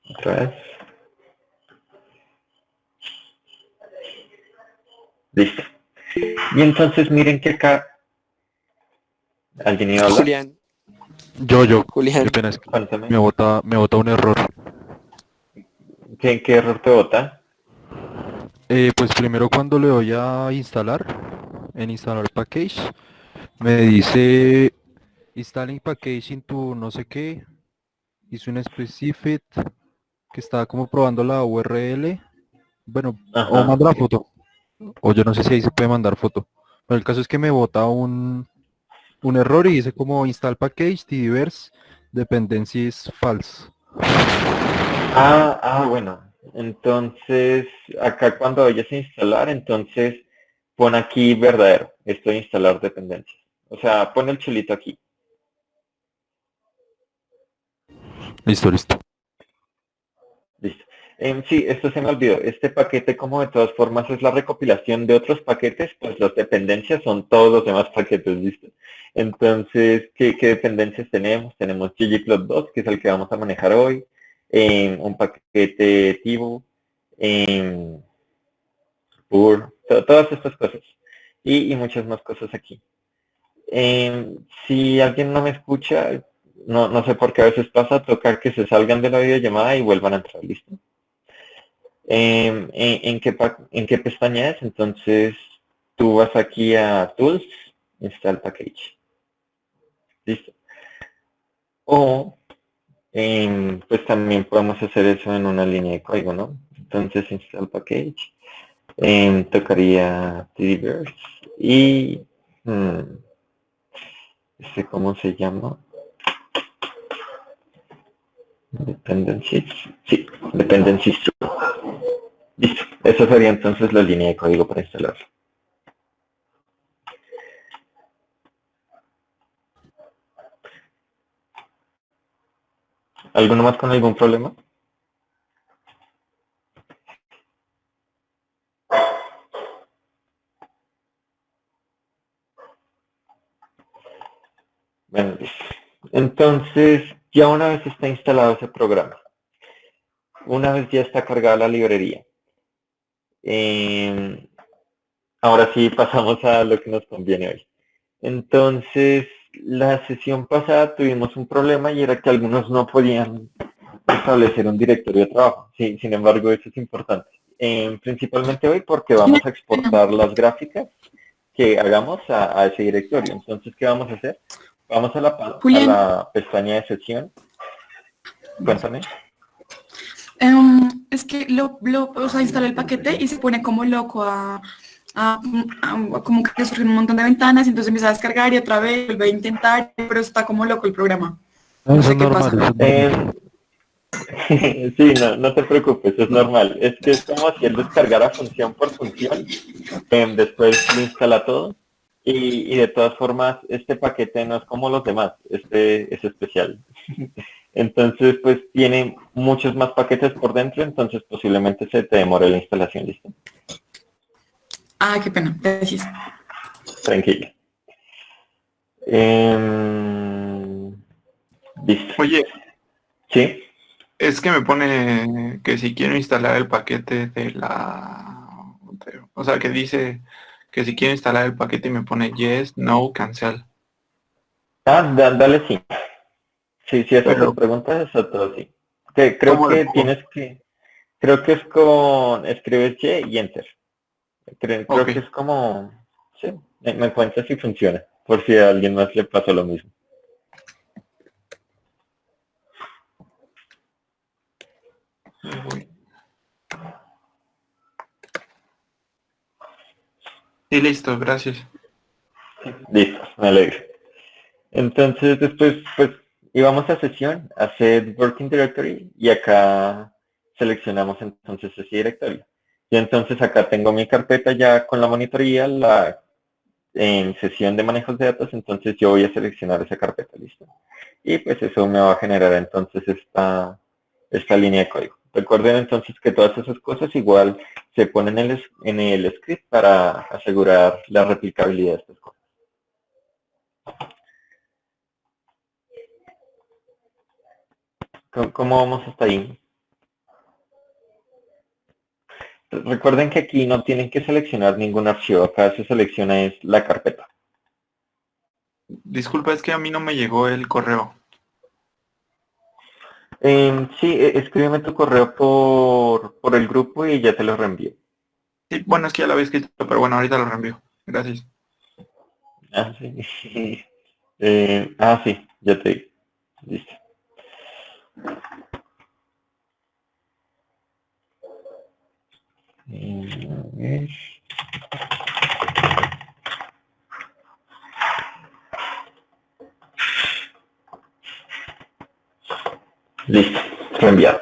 Otra vez. Listo. Y entonces miren que acá alguien iba a hablar. Julián, Qué Julián, pena, es que Cuéntame. me bota un error. ¿Qué error te bota? Pues primero cuando le doy a instalar, en instalar package, me dice installing package into no sé qué, hice un specific que estaba como probando la URL, bueno, o Ajá. mando la foto, o yo no sé si ahí se puede mandar foto. Pero el caso es que me bota un error y dice como install package diverse dependencies false. Bueno. Entonces, acá cuando vayas a instalar, entonces pon aquí verdadero. Esto de instalar dependencias. O sea, pon el chulito aquí. Listo, listo. Listo. Sí, esto se me olvidó. Este paquete, como de todas formas es la recopilación de otros paquetes, pues las dependencias son todos los demás paquetes, ¿listo? Entonces, ¿qué dependencias tenemos? Tenemos ggplot2, que es el que vamos a manejar hoy, un paquete Tivo, Pur, todas estas cosas. Y muchas más cosas aquí. Si alguien no me escucha, no sé por qué a veces pasa, tocar que se salgan de la videollamada y vuelvan a entrar, ¿listo? ¿En qué pestaña es? Entonces tú vas aquí a Tools, Install Package. Listo. O pues también podemos hacer eso en una línea de código, ¿no? Entonces Install Package. Tocaría tdverse y ¿cómo se llama? Dependencies. Sí, dependencies. Listo. Esa sería entonces la línea de código para instalarlo. ¿Alguno más con algún problema? Bueno, listo. Entonces, ya una vez está instalado ese programa, una vez ya está cargada la librería, eh, ahora sí pasamos a lo que nos conviene hoy. Entonces, la sesión pasada tuvimos un problema y era que algunos no podían establecer un directorio de trabajo. Sí, sin embargo, eso es importante. Principalmente hoy porque vamos a exportar las gráficas que hagamos a ese directorio. Entonces, ¿qué vamos a hacer? Vamos a Julián, la pestaña de sesión. Cuéntame. es que o sea, instalé el paquete y se pone como loco como que surgen un montón de ventanas y entonces empieza a descargar y otra vez vuelve a intentar, pero está como loco el programa. No, No eso es sé qué normal, pasa. eso es Eh, normal. sí, no te preocupes, es normal. Es que es como si él descargara función por función, después lo instala todo y de todas formas este paquete no es como los demás, este es especial. Entonces pues tiene muchos más paquetes por dentro, entonces posiblemente se te demore la instalación, ¿listo? Ah, qué pena, gracias. Tranquilo. Listo. Oye, ¿Sí? es que me pone que si quiero instalar el paquete o sea, que dice que si quiero instalar el paquete y me pone yes, no, cancel. Dale sí. Si esas son Pero, preguntas, eso todo sí. Creo ¿cómo le que pongo? creo que es escribes Y Enter. Creo Ok. que es como, sí, me cuenta si funciona, por si a alguien más le pasó lo mismo. Voy. Y listo, gracias. Listo, me alegro. Entonces después, pues, íbamos a sesión, a set working directory, y acá seleccionamos entonces ese directorio. Y entonces acá tengo mi carpeta ya con la monitoría, en sesión de manejos de datos, entonces yo voy a seleccionar esa carpeta, listo. Y pues eso me va a generar entonces esta línea de código. Recuerden entonces que todas esas cosas igual se ponen en el script para asegurar la replicabilidad de estas cosas. ¿Cómo vamos hasta ahí? recuerden que aquí no tienen que seleccionar ningún archivo, acá se selecciona es la carpeta. Disculpa, es que a mí no me llegó el correo. Sí, escríbeme tu correo por el grupo y ya te lo reenvío. Sí, bueno, es que ya lo había escrito, pero bueno, ahorita lo reenvío. Gracias. Ah, sí. Sí, ya te digo. Listo. A ver. Listo, reenviado.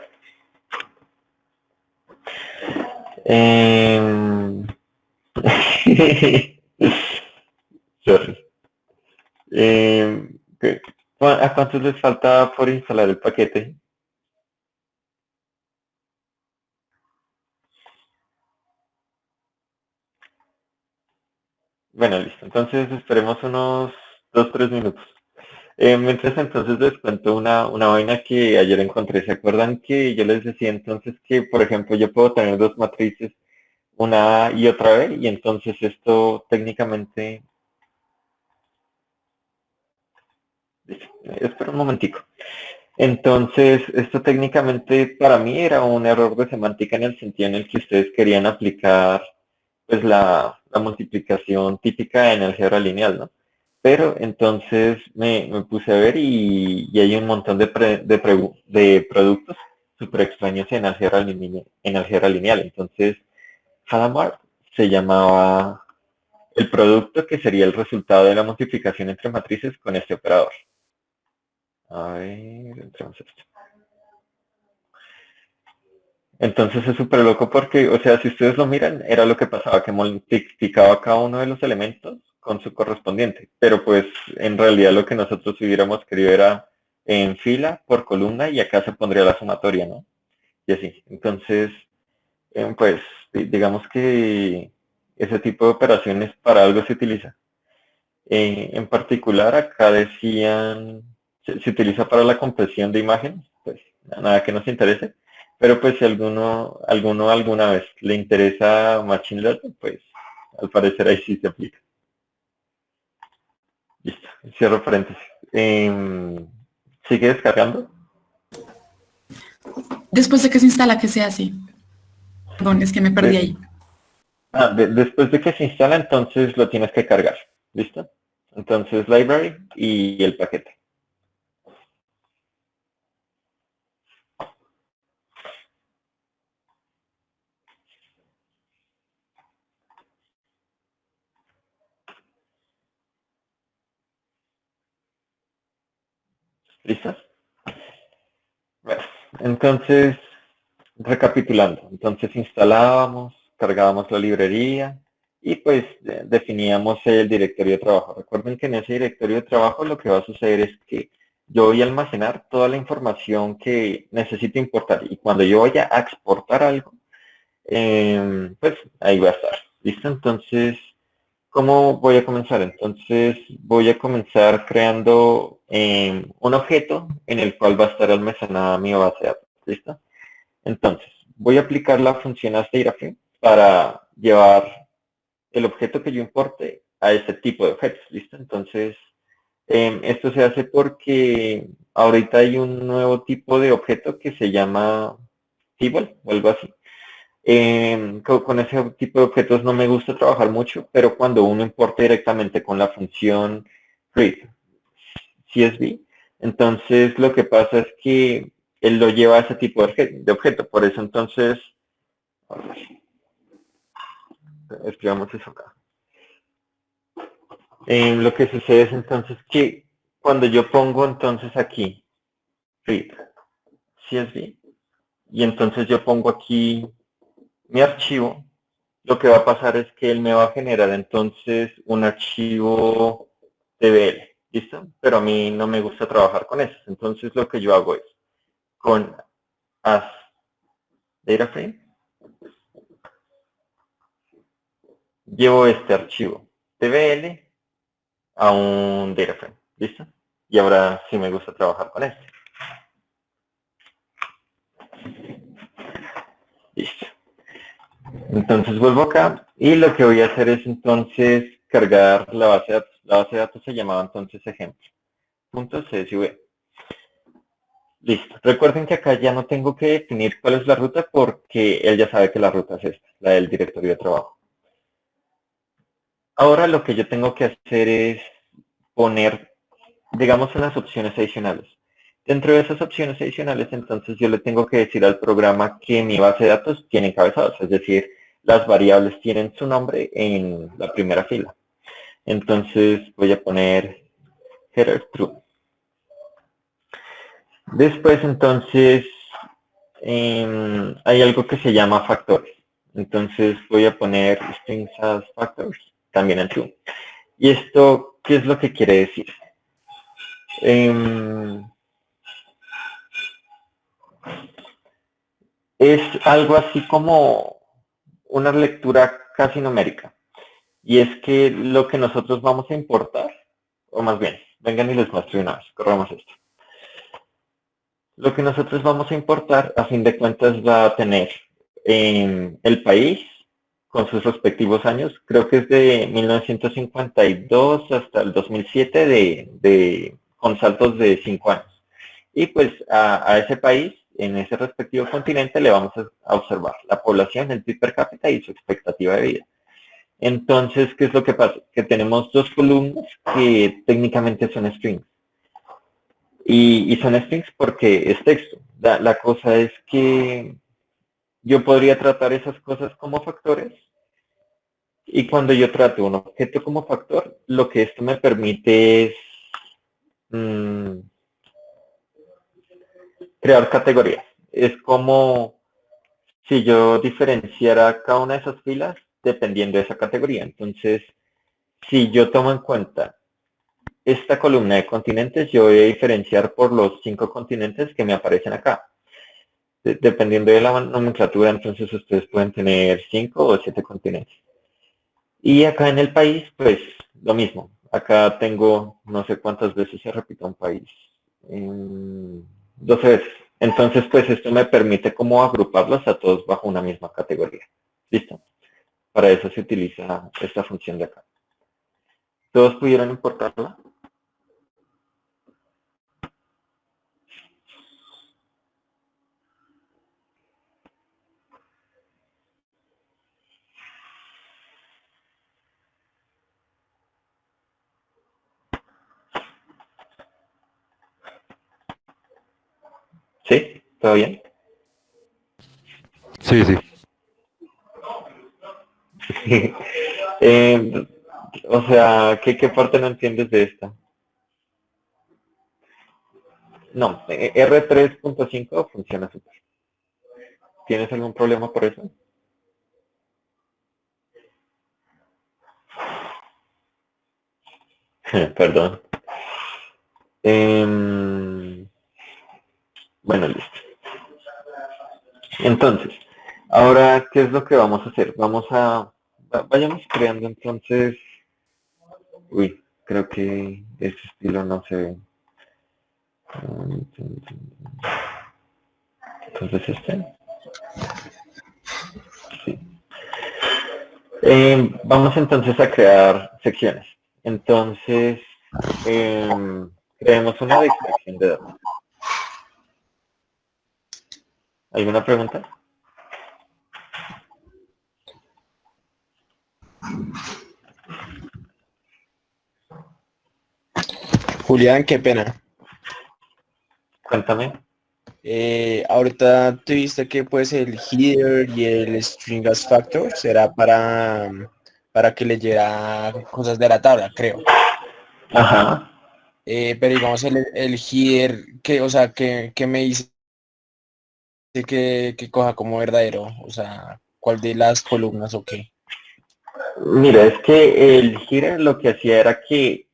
Sorry. ¿Qué? ¿A cuántos les falta por instalar el paquete? Bueno, listo. Entonces esperemos unos 2-3 minutos. Mientras entonces les cuento una vaina que ayer encontré. ¿Se acuerdan que yo les decía entonces que, por ejemplo, yo puedo tener dos matrices, una A y otra B, y entonces esto técnicamente... Espera un momentico. Entonces, esto técnicamente para mí era un error de semántica en el sentido en el que ustedes querían aplicar pues la multiplicación típica en álgebra lineal, ¿no? Pero entonces me puse a ver y hay un montón de productos súper extraños en álgebra lineal. Entonces, Hadamard se llamaba el producto que sería el resultado de la multiplicación entre matrices con este operador. A ver, entramos a esto. Entonces es súper loco porque, o sea, si ustedes lo miran, era lo que pasaba, que multiplicaba cada uno de los elementos con su correspondiente. Pero pues en realidad lo que nosotros hubiéramos querido era en fila, por columna, y acá se pondría la sumatoria, ¿no? Y así. Entonces, pues digamos que ese tipo de operaciones para algo se utiliza. En particular, acá decían, se utiliza para la compresión de imágenes, pues nada que nos interese, pero pues si alguno alguna vez le interesa Machine Learning, pues al parecer ahí sí se aplica. Listo, cierro paréntesis. ¿Sigue descargando? Después de que se instala, ¿qué se hace? Perdón, es que me perdí ahí. Después de que se instala, entonces lo tienes que cargar. ¿Listo? Entonces, library y el paquete. ¿Listos? Bueno, entonces, recapitulando. Entonces, instalábamos, cargábamos la librería y pues definíamos el directorio de trabajo. Recuerden que en ese directorio de trabajo lo que va a suceder es que yo voy a almacenar toda la información que necesito importar y cuando yo vaya a exportar algo, pues ahí va a estar. ¿Listo? Entonces, ¿cómo voy a comenzar? Entonces voy a comenzar creando un objeto en el cual va a estar almacenada mi base de datos. ¿Listo? Entonces, voy a aplicar la función asDataFrame para llevar el objeto que yo importe a ese tipo de objetos. ¿Listo? Entonces, esto se hace porque ahorita hay un nuevo tipo de objeto que se llama Table o algo así. Con ese tipo de objetos no me gusta trabajar mucho, pero cuando uno importa directamente con la función read CSV, entonces lo que pasa es que él lo lleva a ese tipo de objeto. Por eso entonces, a ver, escribamos eso acá. Lo que sucede es entonces que cuando yo pongo entonces aquí read CSV y entonces yo pongo aquí mi archivo, lo que va a pasar es que él me va a generar entonces un archivo DBL, ¿listo? Pero a mí no me gusta trabajar con eso. Entonces lo que yo hago es con as DataFrame llevo este archivo DBL a un DataFrame, ¿listo? Y ahora sí me gusta trabajar con este. Listo. Entonces vuelvo acá y lo que voy a hacer es entonces cargar la base de datos. La base de datos se llamaba entonces ejemplo.csv. Listo. Recuerden que acá ya no tengo que definir cuál es la ruta porque él ya sabe que la ruta es esta, la del directorio de trabajo. Ahora lo que yo tengo que hacer es poner, digamos, unas opciones adicionales. Dentro de esas opciones adicionales, entonces yo le tengo que decir al programa que mi base de datos tiene encabezados, es decir, las variables tienen su nombre en la primera fila. Entonces voy a poner header true. Después, entonces, hay algo que se llama factores. Entonces voy a poner strings as factors, también en true. ¿Y esto qué es lo que quiere decir? Es algo así como una lectura casi numérica. Y es que lo que nosotros vamos a importar, o más bien, vengan y les muestro una vez, corramos esto. Lo que nosotros vamos a importar, a fin de cuentas, va a tener el país con sus respectivos años. Creo que es de 1952 hasta el 2007 con saltos de 5 años. Y pues a ese país, en ese respectivo continente, le vamos a observar la población, el PIB per cápita y su expectativa de vida. Entonces, ¿qué es lo que pasa? Que tenemos dos columnas que técnicamente son strings. Y son strings porque es texto. La cosa es que yo podría tratar esas cosas como factores. Y cuando yo trato un objeto como factor, lo que esto me permite es crear categorías. Es como si yo diferenciara cada una de esas filas dependiendo de esa categoría. Entonces, si yo tomo en cuenta esta columna de continentes, yo voy a diferenciar por los 5 continentes que me aparecen acá. Dependiendo de la nomenclatura, entonces ustedes pueden tener 5 o 7 continentes. Y acá en el país, pues lo mismo. Acá tengo no sé cuántas veces se repite un país. 12 veces. Entonces, pues esto me permite como agruparlos a todos bajo una misma categoría. ¿Listo? Para eso se utiliza esta función de acá. ¿Todos pudieron importarla? ¿Sí? ¿Todo bien? Sí, sí. O sea, ¿qué parte no entiendes de esta? No, R3.5 funciona súper. ¿Tienes algún problema por eso? Perdón. Bueno, listo. Entonces, ahora, ¿qué es lo que vamos a hacer? Vayamos creando entonces. Uy, creo que este estilo no se ve. Entonces sí. Vamos entonces a crear secciones. Entonces, creemos una de extracción de datos. ¿Alguna pregunta? Julián, qué pena. Cuéntame. Ahorita te viste que pues el header y el string as factor será para que leyera cosas de la tabla, creo. Ajá. Pero digamos el header, o sea, que me dice que coja como verdadero, o sea, ¿cuál de las columnas o qué? Mira, es que el header lo que hacía era que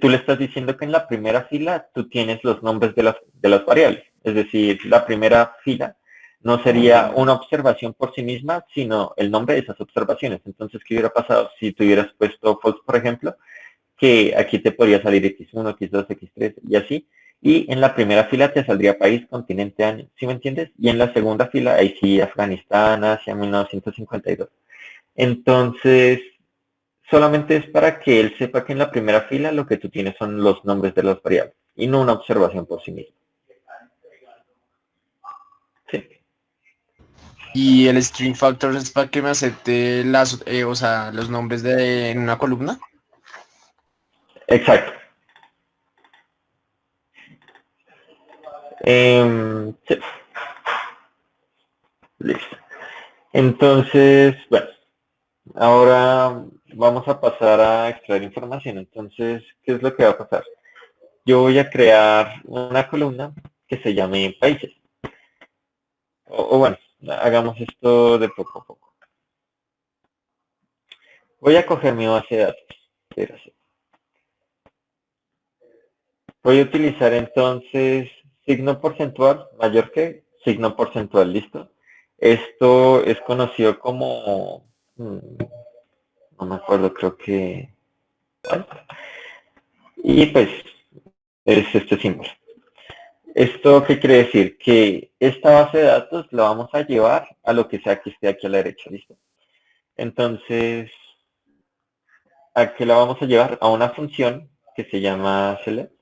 tú le estás diciendo que en la primera fila tú tienes los nombres de las variables. Es decir, la primera fila no sería una observación por sí misma, sino el nombre de esas observaciones. Entonces, ¿qué hubiera pasado si tú hubieras puesto false, por ejemplo? Que aquí te podría salir x1, x2, x3 y así. Y en la primera fila te saldría país, continente, año, ¿sí me entiendes? Y en la segunda fila, ahí sí, Afganistán, Asia, 1952. Entonces, solamente es para que él sepa que en la primera fila lo que tú tienes son los nombres de las variables y no una observación por sí mismo. Sí, Y el string factor es para que me acepte las, o sea, los nombres de en una columna. exacto. Sí, listo. Entonces, bueno, ahora vamos a pasar a extraer información. Entonces, ¿qué es lo que va a pasar? Yo voy a crear una columna que se llame países. O bueno, hagamos esto de poco a poco. Voy a coger mi base de datos. Espérate. Voy a utilizar entonces signo porcentual mayor que signo porcentual, ¿listo? Esto es conocido como, no me acuerdo, creo que, bueno, y pues es este símbolo. ¿Esto qué quiere decir? Que esta base de datos la vamos a llevar a lo que sea que esté aquí a la derecha, ¿listo? Entonces, ¿a qué la vamos a llevar? A una función que se llama select.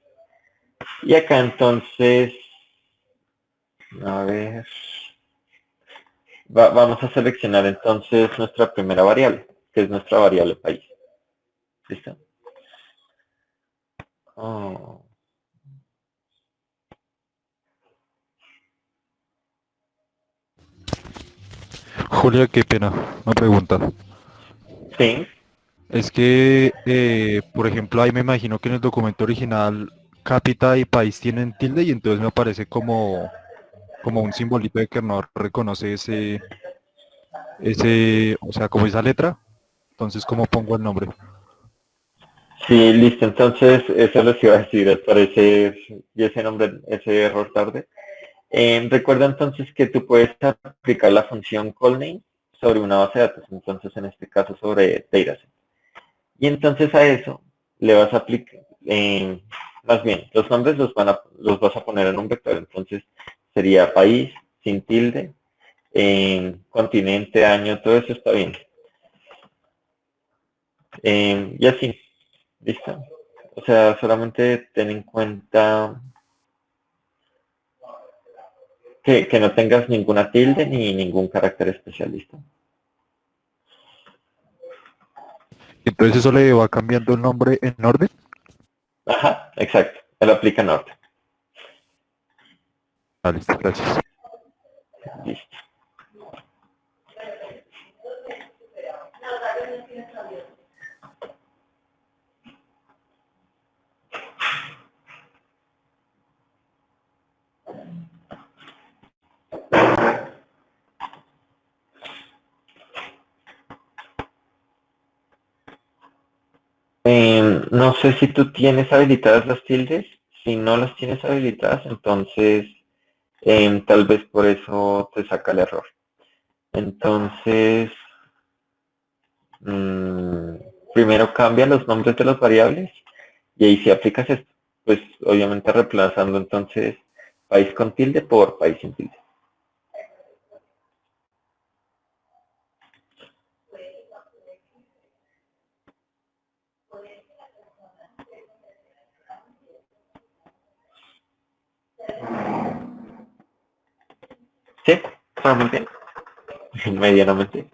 Y acá entonces, a ver, vamos a seleccionar entonces nuestra primera variable, que es nuestra variable país. ¿Listo? Oh, Julia, qué pena, una pregunta. sí, Es que, por ejemplo, ahí me imagino que en el documento original cápita y país tienen tilde y entonces me aparece como un simbolito de que no reconoce o sea, como esa letra. Entonces, ¿cómo pongo el nombre? sí, listo. Entonces, eso les iba a decir, al parecer, y ese nombre, ese error tarde. Recuerda entonces que tú puedes aplicar la función callName sobre una base de datos, entonces en este caso sobre dataset. Y entonces a eso le vas a aplicar, más bien, los nombres los vas a poner en un vector, entonces sería país, sin tilde, continente, año, todo eso está bien. Y así, ¿listo? O sea, solamente ten en cuenta que no tengas ninguna tilde ni ningún carácter especial, ¿listo? Entonces eso le va cambiando el nombre en orden. Ajá, exacto. Él aplica en orden. Ah, listo, gracias. Listo. No sé si tú tienes habilitadas las tildes. Si no las tienes habilitadas, entonces tal vez por eso te saca el error. Entonces, mm, primero cambia los nombres de las variables y ahí si aplicas esto, pues obviamente reemplazando entonces país con tilde por país sin tilde. ¿Sí? Solamente, medianamente.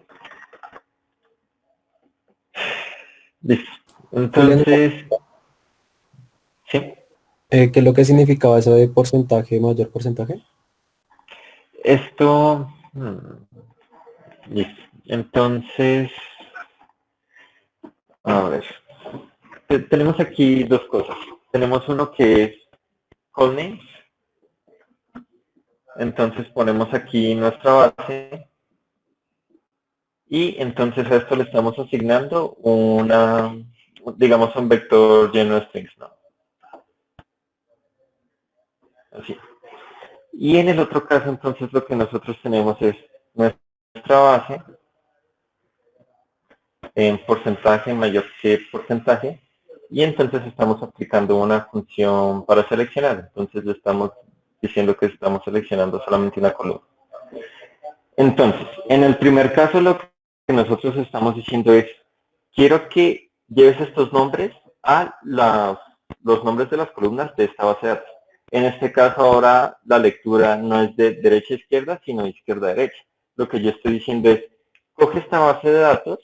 Listo. Julián, Entonces, sí, ¿qué es lo que significaba eso de porcentaje, mayor porcentaje? esto, listo. Entonces, a ver, tenemos aquí dos cosas. Tenemos uno que es callname. Entonces ponemos aquí nuestra base y entonces a esto le estamos asignando una, digamos, un vector lleno de strings, ¿no? Así. Y en el otro caso, entonces lo que nosotros tenemos es nuestra base en porcentaje mayor que porcentaje y entonces estamos aplicando una función para seleccionar. Entonces le estamos diciendo que estamos seleccionando solamente una columna. Entonces, en el primer caso lo que nosotros estamos diciendo es, quiero que lleves estos nombres a los nombres de las columnas de esta base de datos. En este caso ahora la lectura no es de derecha a izquierda, sino de izquierda a derecha. Lo que yo estoy diciendo es, coge esta base de datos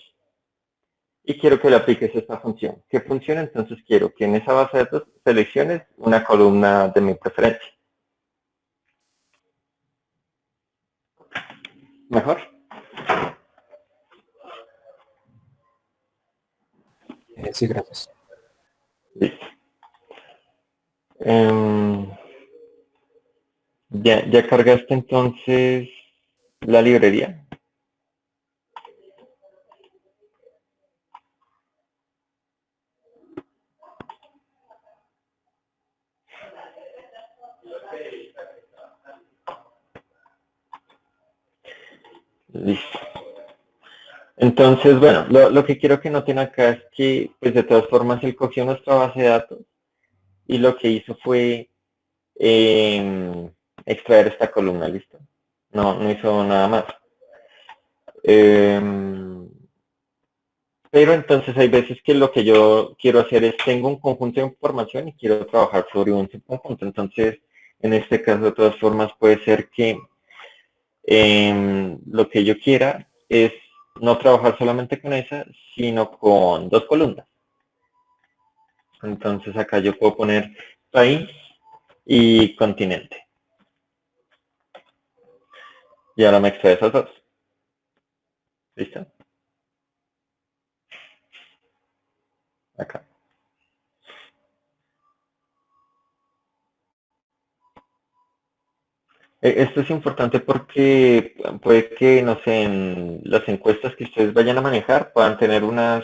y quiero que le apliques esta función. ¿Qué función? Entonces quiero que en esa base de datos selecciones una columna de mi preferencia. ¿Mejor? Sí, gracias. Listo. ¿Ya cargaste entonces la librería? Listo. Entonces, bueno, lo que quiero que noten acá es que, pues de todas formas, él cogió nuestra base de datos y lo que hizo fue extraer esta columna, ¿listo? No hizo nada más. Pero entonces hay veces que lo que yo quiero hacer es, tengo un conjunto de información y quiero trabajar sobre un subconjunto. Entonces, en este caso, de todas formas, puede ser que lo que yo quiera es no trabajar solamente con esa, sino con dos columnas. Entonces acá yo puedo poner país y continente. Y ahora me extrae esas dos. ¿Listo? Acá. Esto es importante porque puede que, no sé, en las encuestas que ustedes vayan a manejar puedan tener unas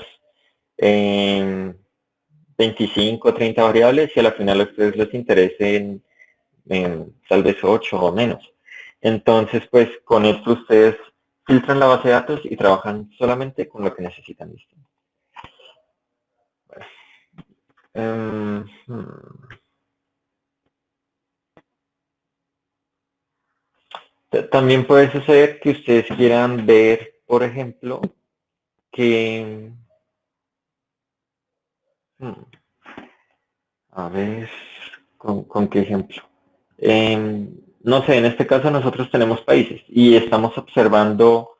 25 o 30 variables y a la final a ustedes les interesen tal vez 8 o menos. Entonces, pues con esto ustedes filtran la base de datos y trabajan solamente con lo que necesitan. ¿Listo? También puede suceder que ustedes quieran ver, por ejemplo, que... a ver, ¿con qué ejemplo? No sé, en este caso nosotros tenemos países y estamos observando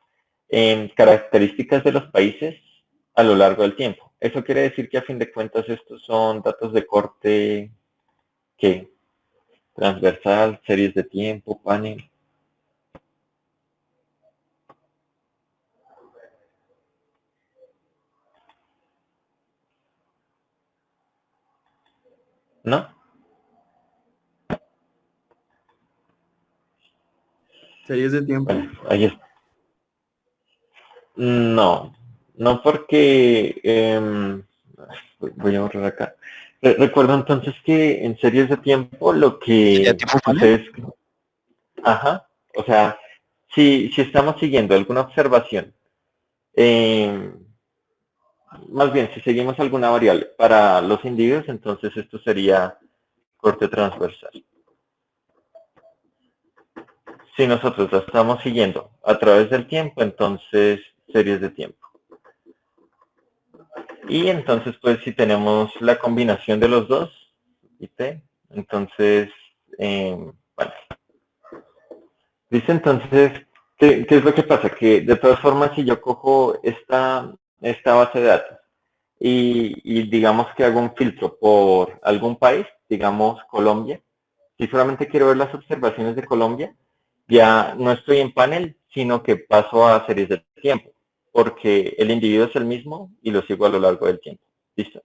características de los países a lo largo del tiempo. Eso quiere decir que a fin de cuentas estos son datos de corte, ¿qué? Transversal, series de tiempo, panel. ¿No? Series de tiempo. Bueno, ahí está. No porque voy a borrar acá. Recuerdo entonces que en series de tiempo lo ¿Sería que tipo panel? ustedes, ajá, o sea, si estamos siguiendo alguna observación, más bien si seguimos alguna variable para los individuos, entonces esto sería corte transversal. Si nosotros la estamos siguiendo a través del tiempo, entonces series de tiempo. Y entonces, pues, si tenemos la combinación de los dos, ¿viste? Entonces, bueno. ¿Viste? Entonces, ¿qué es lo que pasa? Que de todas formas, si yo cojo esta base de datos y digamos que hago un filtro por algún país, digamos Colombia, si solamente quiero ver las observaciones de Colombia, ya no estoy en panel, sino que paso a series de tiempo, porque el individuo es el mismo y lo sigo a lo largo del tiempo. ¿Listo?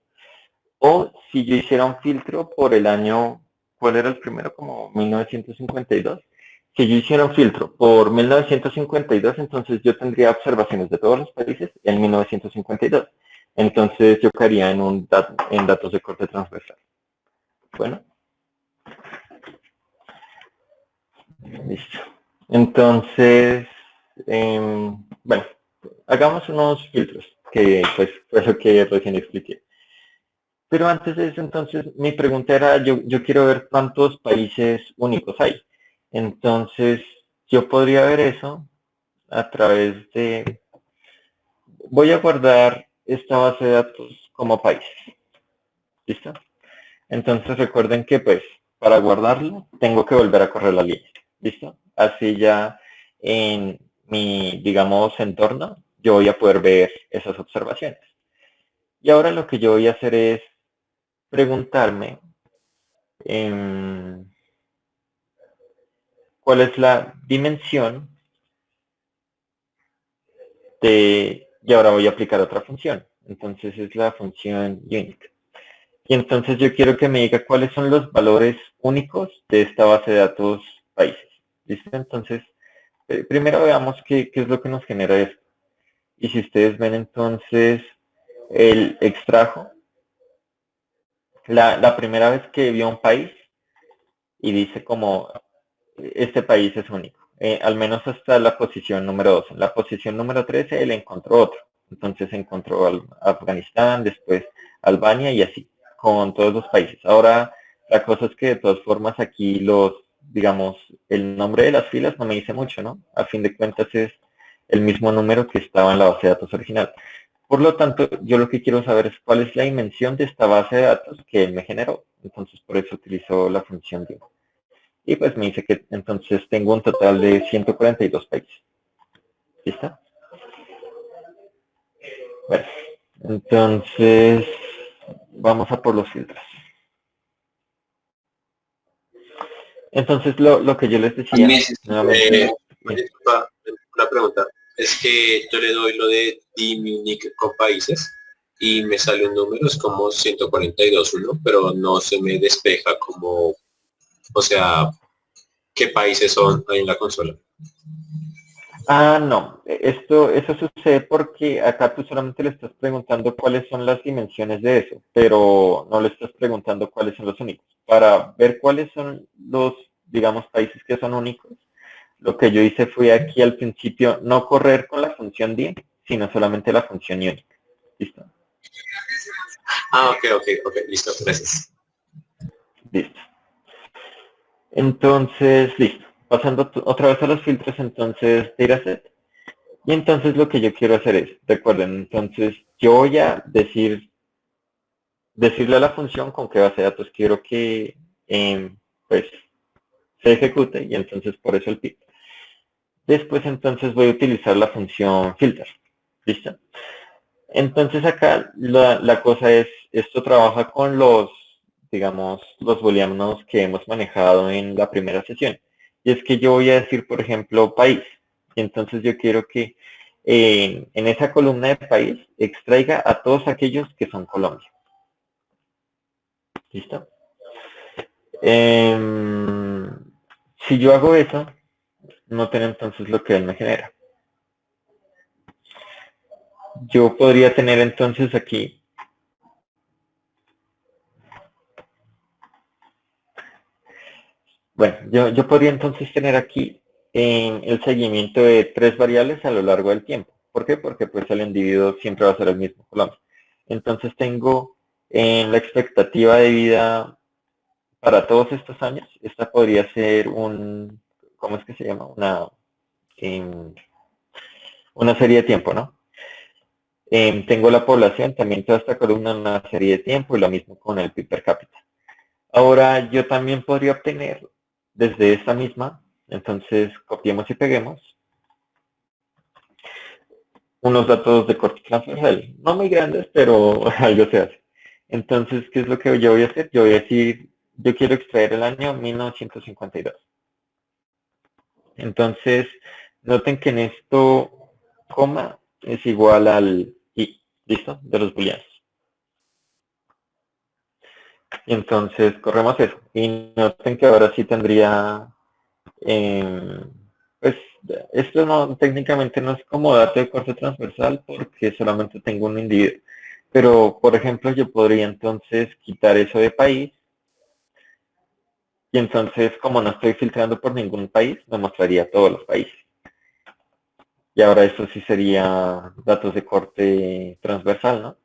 O si yo hiciera un filtro por el año, ¿cuál era el primero? Como 1952. Si yo hiciera un filtro por 1952, entonces yo tendría observaciones de todos los países en 1952. Entonces yo caería en datos de corte transversal. Bueno. Listo. Entonces, bueno, hagamos unos filtros, que pues fue lo que recién expliqué. Pero antes de eso, entonces, mi pregunta era, yo quiero ver cuántos países únicos hay. Entonces, yo podría ver eso a través de... Voy a guardar esta base de datos como país. ¿Listo? Entonces, recuerden que, pues, para guardarlo, tengo que volver a correr la línea. ¿Listo? Así ya en mi, digamos, entorno, yo voy a poder ver esas observaciones. Y ahora lo que yo voy a hacer es preguntarme cuál es la dimensión y ahora voy a aplicar otra función. Entonces es la función unique. Y entonces yo quiero que me diga cuáles son los valores únicos de esta base de datos países. ¿Listo? Entonces, primero veamos qué es lo que nos genera esto. Y si ustedes ven entonces el extrajo, la primera vez que vio un país y dice como este país es único. Al menos hasta la posición número 2. En la posición número 13 él encontró otro. Entonces encontró Afganistán, después Albania y así, con todos los países. Ahora, la cosa es que de todas formas aquí digamos, el nombre de las filas no me dice mucho, ¿no? A fin de cuentas es el mismo número que estaba en la base de datos original. Por lo tanto, yo lo que quiero saber es cuál es la dimensión de esta base de datos que él me generó. Entonces, por eso utilizo la función div. Y pues me dice que entonces tengo un total de 142 países. ¿Listo? Bueno, entonces vamos a por los filtros. Entonces lo que yo les decía, nuevamente, disculpa, una pregunta. Es que yo le doy lo de Diminic con países y me sale un número, es como 142, ¿no? Pero no se me despeja como, o sea, qué países son ahí en la consola. no, eso sucede porque acá tú solamente le estás preguntando cuáles son las dimensiones de eso, pero no le estás preguntando cuáles son los únicos. Para ver cuáles son los, digamos, países que son únicos, lo que yo hice fue aquí al principio no correr con la función div, sino solamente la función unique. ¿Listo? Ok, listo, gracias. Listo. Entonces, listo. Pasando otra vez a los filtros, entonces, dataset. Y entonces lo que yo quiero hacer es, recuerden, entonces yo voy a decirle a la función con qué base de datos quiero que pues se ejecute y entonces por eso el pip. Después entonces voy a utilizar la función filter. ¿Listo? Entonces acá la cosa es, esto trabaja con digamos, los booleanos que hemos manejado en la primera sesión. Y es que yo voy a decir, por ejemplo, país. Y entonces yo quiero que en esa columna de país extraiga a todos aquellos que son Colombia. ¿Listo? Si yo hago eso, noten entonces lo que él me genera. Yo podría tener entonces aquí yo podría entonces tener aquí el seguimiento de 3 variables a lo largo del tiempo. ¿Por qué? Porque pues el individuo siempre va a ser el mismo Colombia. Entonces tengo en la expectativa de vida para todos estos años, esta podría ser ¿cómo es que se llama? Una serie de tiempo, ¿no? Tengo la población, también toda esta columna en una serie de tiempo y lo mismo con el PIB per cápita. Ahora yo también podría obtener desde esta misma, entonces copiemos y peguemos unos datos de corte transversal, no muy grandes, pero algo se hace. Entonces, ¿qué es lo que yo voy a hacer? Yo voy a decir, yo quiero extraer el año 1952. Entonces, noten que en esto, coma es igual al i, ¿listo? De los booleanos. Y entonces, corremos eso. Y noten que ahora sí tendría, pues, esto no, técnicamente no es como dato de corte transversal porque solamente tengo un individuo. Pero, por ejemplo, yo podría entonces quitar eso de país. Y entonces, como no estoy filtrando por ningún país, me mostraría todos los países. Y ahora eso sí sería datos de corte transversal, ¿no?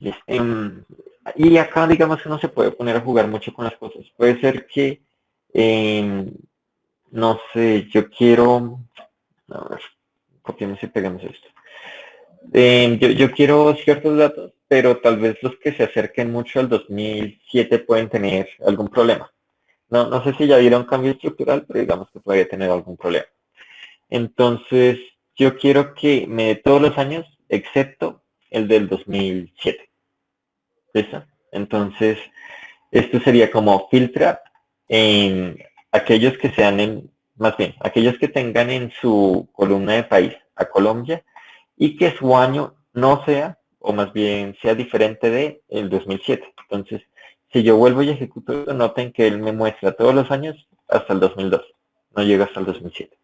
Listo. Y acá, digamos, uno se puede poner a jugar mucho con las cosas. Puede ser que, em, no sé, yo quiero, a ver, copiemos y pegamos esto. Yo quiero ciertos datos, pero tal vez los que se acerquen mucho al 2007 pueden tener algún problema. No sé si ya vieron cambio estructural, pero digamos que podría tener algún problema. Entonces, yo quiero que me dé todos los años, excepto el del 2007. ¿Listo? Entonces, esto sería como filtrar en aquellos que sean más bien, aquellos que tengan en su columna de país a Colombia y que su año no sea, o más bien sea diferente de el 2007. Entonces, si yo vuelvo y ejecuto esto, noten que él me muestra todos los años hasta el 2002, no llega hasta el 2007.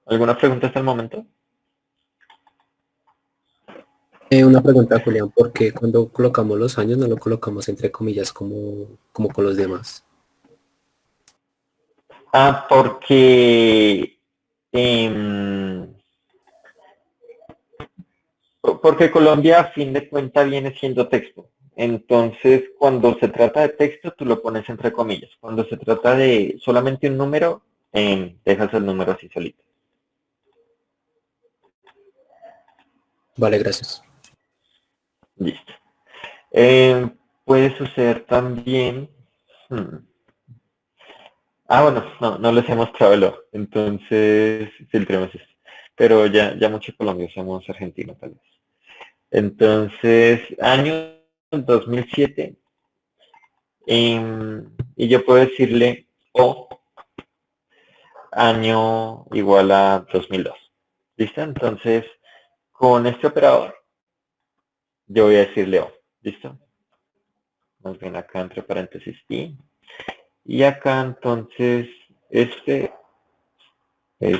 ¿Alguna pregunta hasta el momento? Una pregunta, Julián, ¿por qué cuando colocamos los años no lo colocamos entre comillas como con los demás? Porque porque Colombia a fin de cuentas viene siendo texto. Entonces, cuando se trata de texto, tú lo pones entre comillas. Cuando se trata de solamente un número, dejas el número así solito. Vale, gracias. Listo. Puede suceder también. Bueno, no les he mostrado el oro. Entonces, filtremos esto. Pero ya mucho Colombia, somos argentinos tal vez. Entonces, año 2007. Y yo puedo decirle O año igual a 2002. ¿Listo? Entonces, con este operador, yo voy a decirle O. ¿Listo? Más bien acá entre paréntesis I. Y acá entonces, este es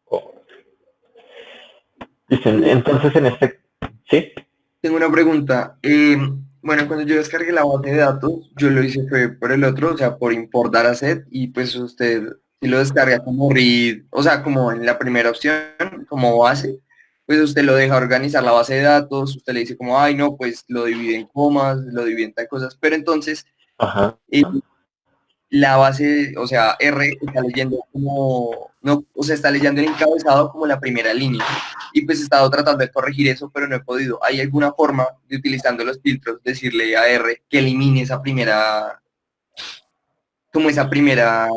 O. ¿Listo? Entonces en este, ¿sí? Tengo una pregunta. Bueno, cuando yo descargué la base de datos, yo lo hice fue por el otro, o sea, por import dataset, y pues usted si lo descarga como read, o sea, como en la primera opción, como base, pues usted lo deja organizar la base de datos, usted le dice como, ay, no, pues lo divide en comas, lo divide en tal cosas, pero entonces Ajá. la base, o sea, R está leyendo como, no, o sea, está leyendo el encabezado como la primera línea. Y pues he estado tratando de corregir eso, pero no he podido. ¿Hay alguna forma de, utilizando los filtros, decirle a R que elimine esa primera, como esa primera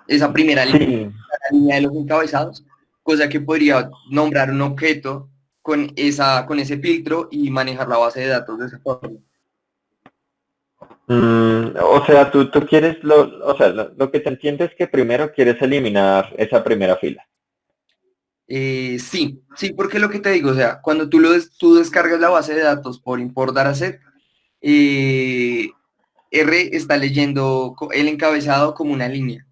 Sí. línea de los encabezados? Cosa que podría nombrar un objeto con ese filtro y manejar la base de datos de esa forma. O sea, tú quieres, o sea, lo que te entiendo es que primero quieres eliminar esa primera fila. Sí, porque lo que te digo, o sea, cuando tú descargas la base de datos por import dataset, R está leyendo el encabezado como una línea.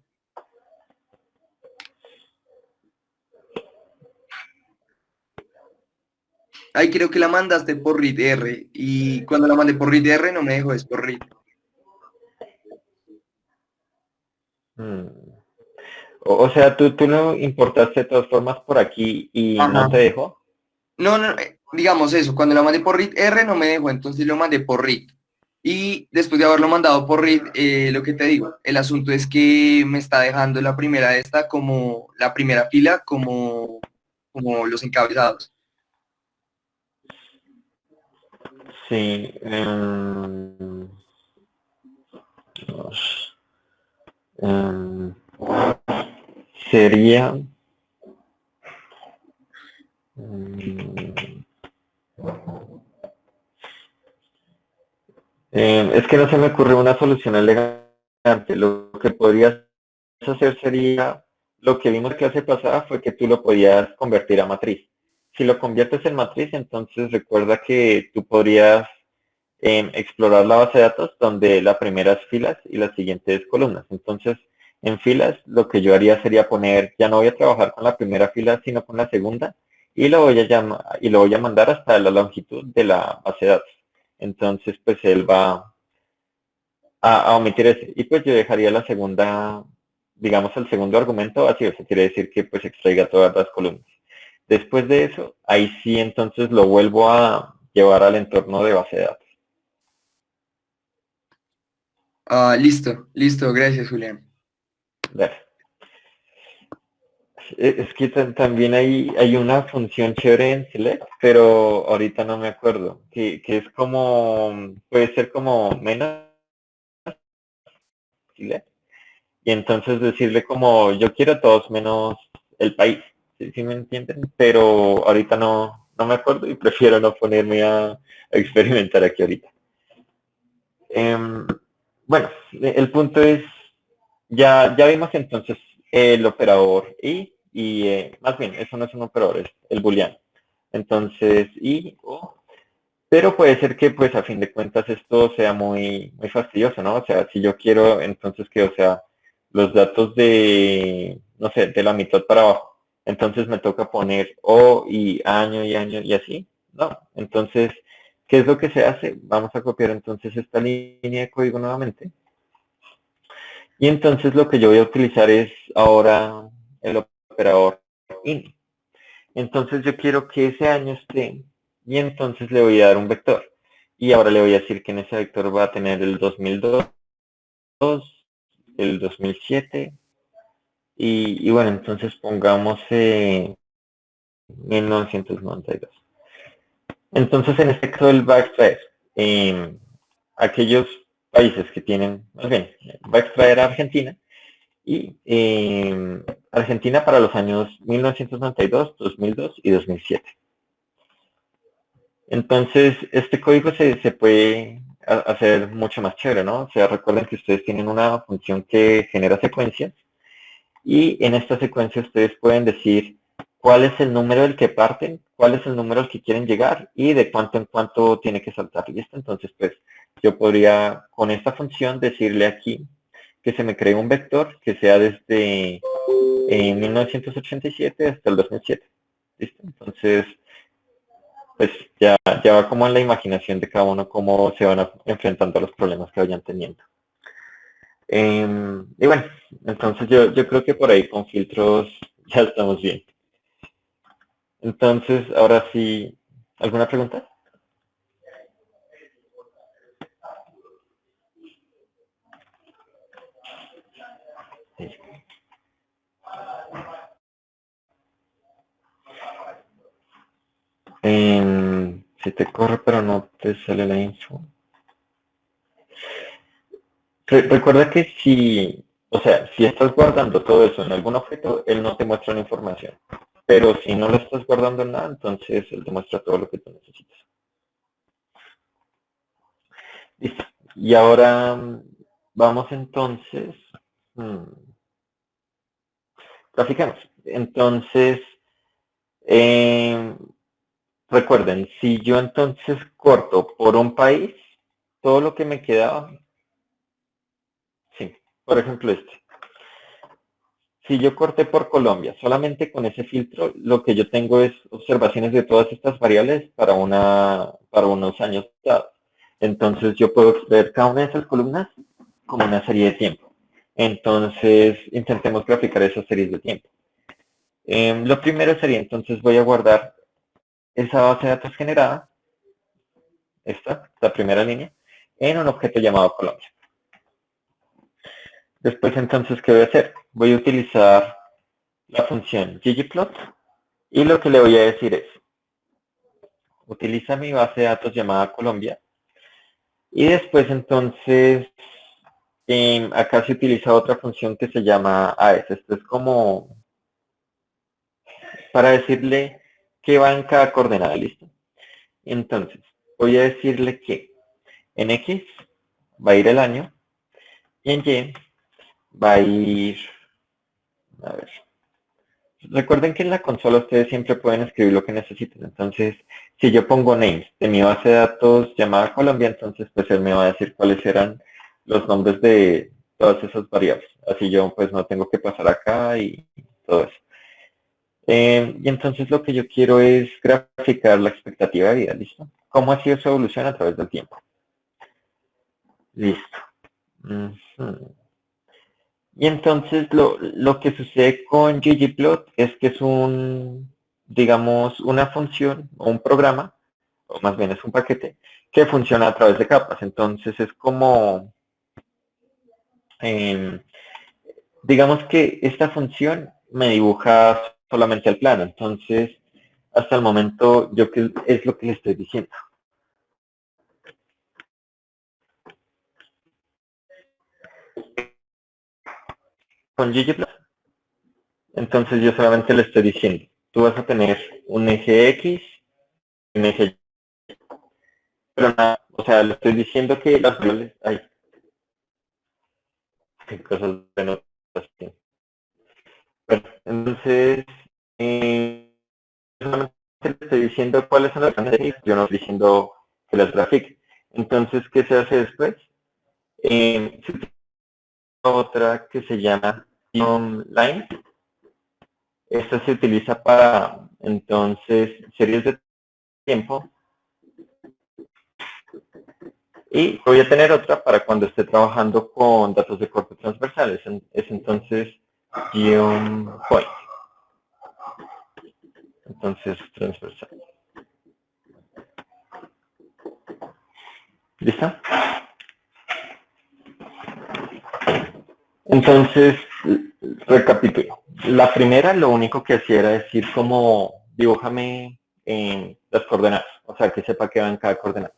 Ahí creo que la mandaste por read R, y cuando la mandé por read R no me dejó, es por read. Mm. O sea, tú lo importaste de todas formas por aquí y Ajá. no te dejó. No, digamos eso, cuando la mandé por read R no me dejó, entonces lo mandé por read. Y después de haberlo mandado por read, lo que te digo, el asunto es que me está dejando la primera como la primera fila, como los encabezados. Sí. Em, sería. Es que no se me ocurre una solución elegante. Lo que podrías hacer sería, lo que vimos clase pasada fue que tú lo podías convertir a matriz. Si lo conviertes en matriz, entonces recuerda que tú podrías explorar la base de datos donde la primera es filas y la siguiente es columnas. Entonces, en filas, lo que yo haría sería poner, ya no voy a trabajar con la primera fila, sino con la segunda, y lo voy a mandar hasta la longitud de la base de datos. Entonces, pues él va a omitir ese. Y pues yo dejaría la segunda digamos, el segundo argumento vacío. Eso quiere decir que pues extraiga todas las columnas. Después de eso, ahí sí entonces lo vuelvo a llevar al entorno de base de datos. Listo, listo, gracias, Julián. Dale. Es que también hay una función chévere en Select, pero ahorita no me acuerdo, que es como, puede ser como menos Select, y entonces decirle como yo quiero todos menos el país, ¿sí me entienden? Pero ahorita no me acuerdo y prefiero no ponerme a experimentar aquí ahorita. Bueno, el punto es, ya vimos entonces el operador y más bien, eso no es un operador, es el booleano. Entonces, o, pero puede ser que pues a fin de cuentas esto sea muy fastidioso, ¿no? O sea, si yo quiero entonces que, o sea, los datos de, no sé, de la mitad para abajo, entonces me toca poner o y año y así, ¿no? Entonces, ¿qué es lo que se hace? Vamos a copiar entonces esta línea de código nuevamente. Y entonces lo que yo voy a utilizar es ahora el operador in. Entonces yo quiero que ese año esté y entonces le voy a dar un vector. Y ahora le voy a decir que en ese vector va a tener el 2002, el 2007 y bueno, entonces pongamos 1992. Entonces en este caso el va a extraer aquellos países que tienen, más bien, va a extraer a Argentina y Argentina para los años 1992, 2002 y 2007. Entonces, este código se puede hacer mucho más chévere, ¿no? O sea, recuerden que ustedes tienen una función que genera secuencias y en esta secuencia ustedes pueden decir cuál es el número del que parten, cuál es el número al que quieren llegar y de cuánto en cuánto tiene que saltar. ¿Listo? Entonces, pues, yo podría con esta función decirle aquí que se me cree un vector que sea desde 1987 hasta el 2007. ¿Listo? Entonces, pues ya va como en la imaginación de cada uno cómo se van enfrentando a los problemas que vayan teniendo. Y bueno, entonces yo creo que por ahí con filtros ya estamos bien. Entonces, ahora sí, ¿alguna pregunta? Sí. Si te corre pero no te sale la info. Recuerda que si, o sea, si estás guardando todo eso en algún objeto, él no te muestra la información. Pero si no lo estás guardando en nada, entonces él te muestra todo lo que tú necesitas. Listo. Y ahora vamos entonces, graficamos. Entonces, recuerden, si yo entonces corto por un país, todo lo que me quedaba, sí, por ejemplo este. Si yo corté por Colombia, solamente con ese filtro, lo que yo tengo es observaciones de todas estas variables para unos años dados. Entonces yo puedo extraer cada una de esas columnas como una serie de tiempo. Entonces intentemos graficar esas series de tiempo. Lo primero sería, entonces voy a guardar esa base de datos generada, la primera línea, en un objeto llamado Colombia. Después entonces, ¿qué voy a hacer? Voy a utilizar la función ggplot y lo que le voy a decir es, utiliza mi base de datos llamada Colombia y después entonces acá se utiliza otra función que se llama AES. Esto es como para decirle qué va en cada coordenada, ¿listo? Entonces, voy a decirle que en X va a ir el año y en Y va a ir, a ver, recuerden que en la consola ustedes siempre pueden escribir lo que necesiten. Entonces, si yo pongo names de mi base de datos llamada Colombia, entonces pues él me va a decir cuáles eran los nombres de todas esas variables. Así yo pues no tengo que pasar acá y todo eso. Y entonces lo que yo quiero es graficar la expectativa de vida, ¿listo? ¿Cómo ha sido su evolución a través del tiempo? Listo. Y entonces lo que sucede con ggplot es que es digamos, una función o un programa, o más bien es un paquete, que funciona a través de capas. Entonces es como, em, digamos que esta función me dibuja solamente el plano. Entonces, hasta el momento, yo que es lo que le estoy diciendo. Con ggplot, entonces yo solamente le estoy diciendo, tú vas a tener un eje X y un eje Y. Pero nada, o sea, le estoy diciendo que las variables, hay cosas de notación. Bueno, entonces, solamente le estoy diciendo cuáles son las variables, yo no estoy diciendo que las grafique. Entonces, ¿qué se hace después? Se utiliza otra que se llama line. Esta se utiliza para, entonces, series de tiempo. Y voy a tener otra para cuando esté trabajando con datos de corte transversales. Es entonces point. Entonces, transversal. ¿Listo? Entonces, recapitulo. La primera, lo único que hacía era decir como, dibújame las coordenadas, o sea, que sepa que va en cada coordenada.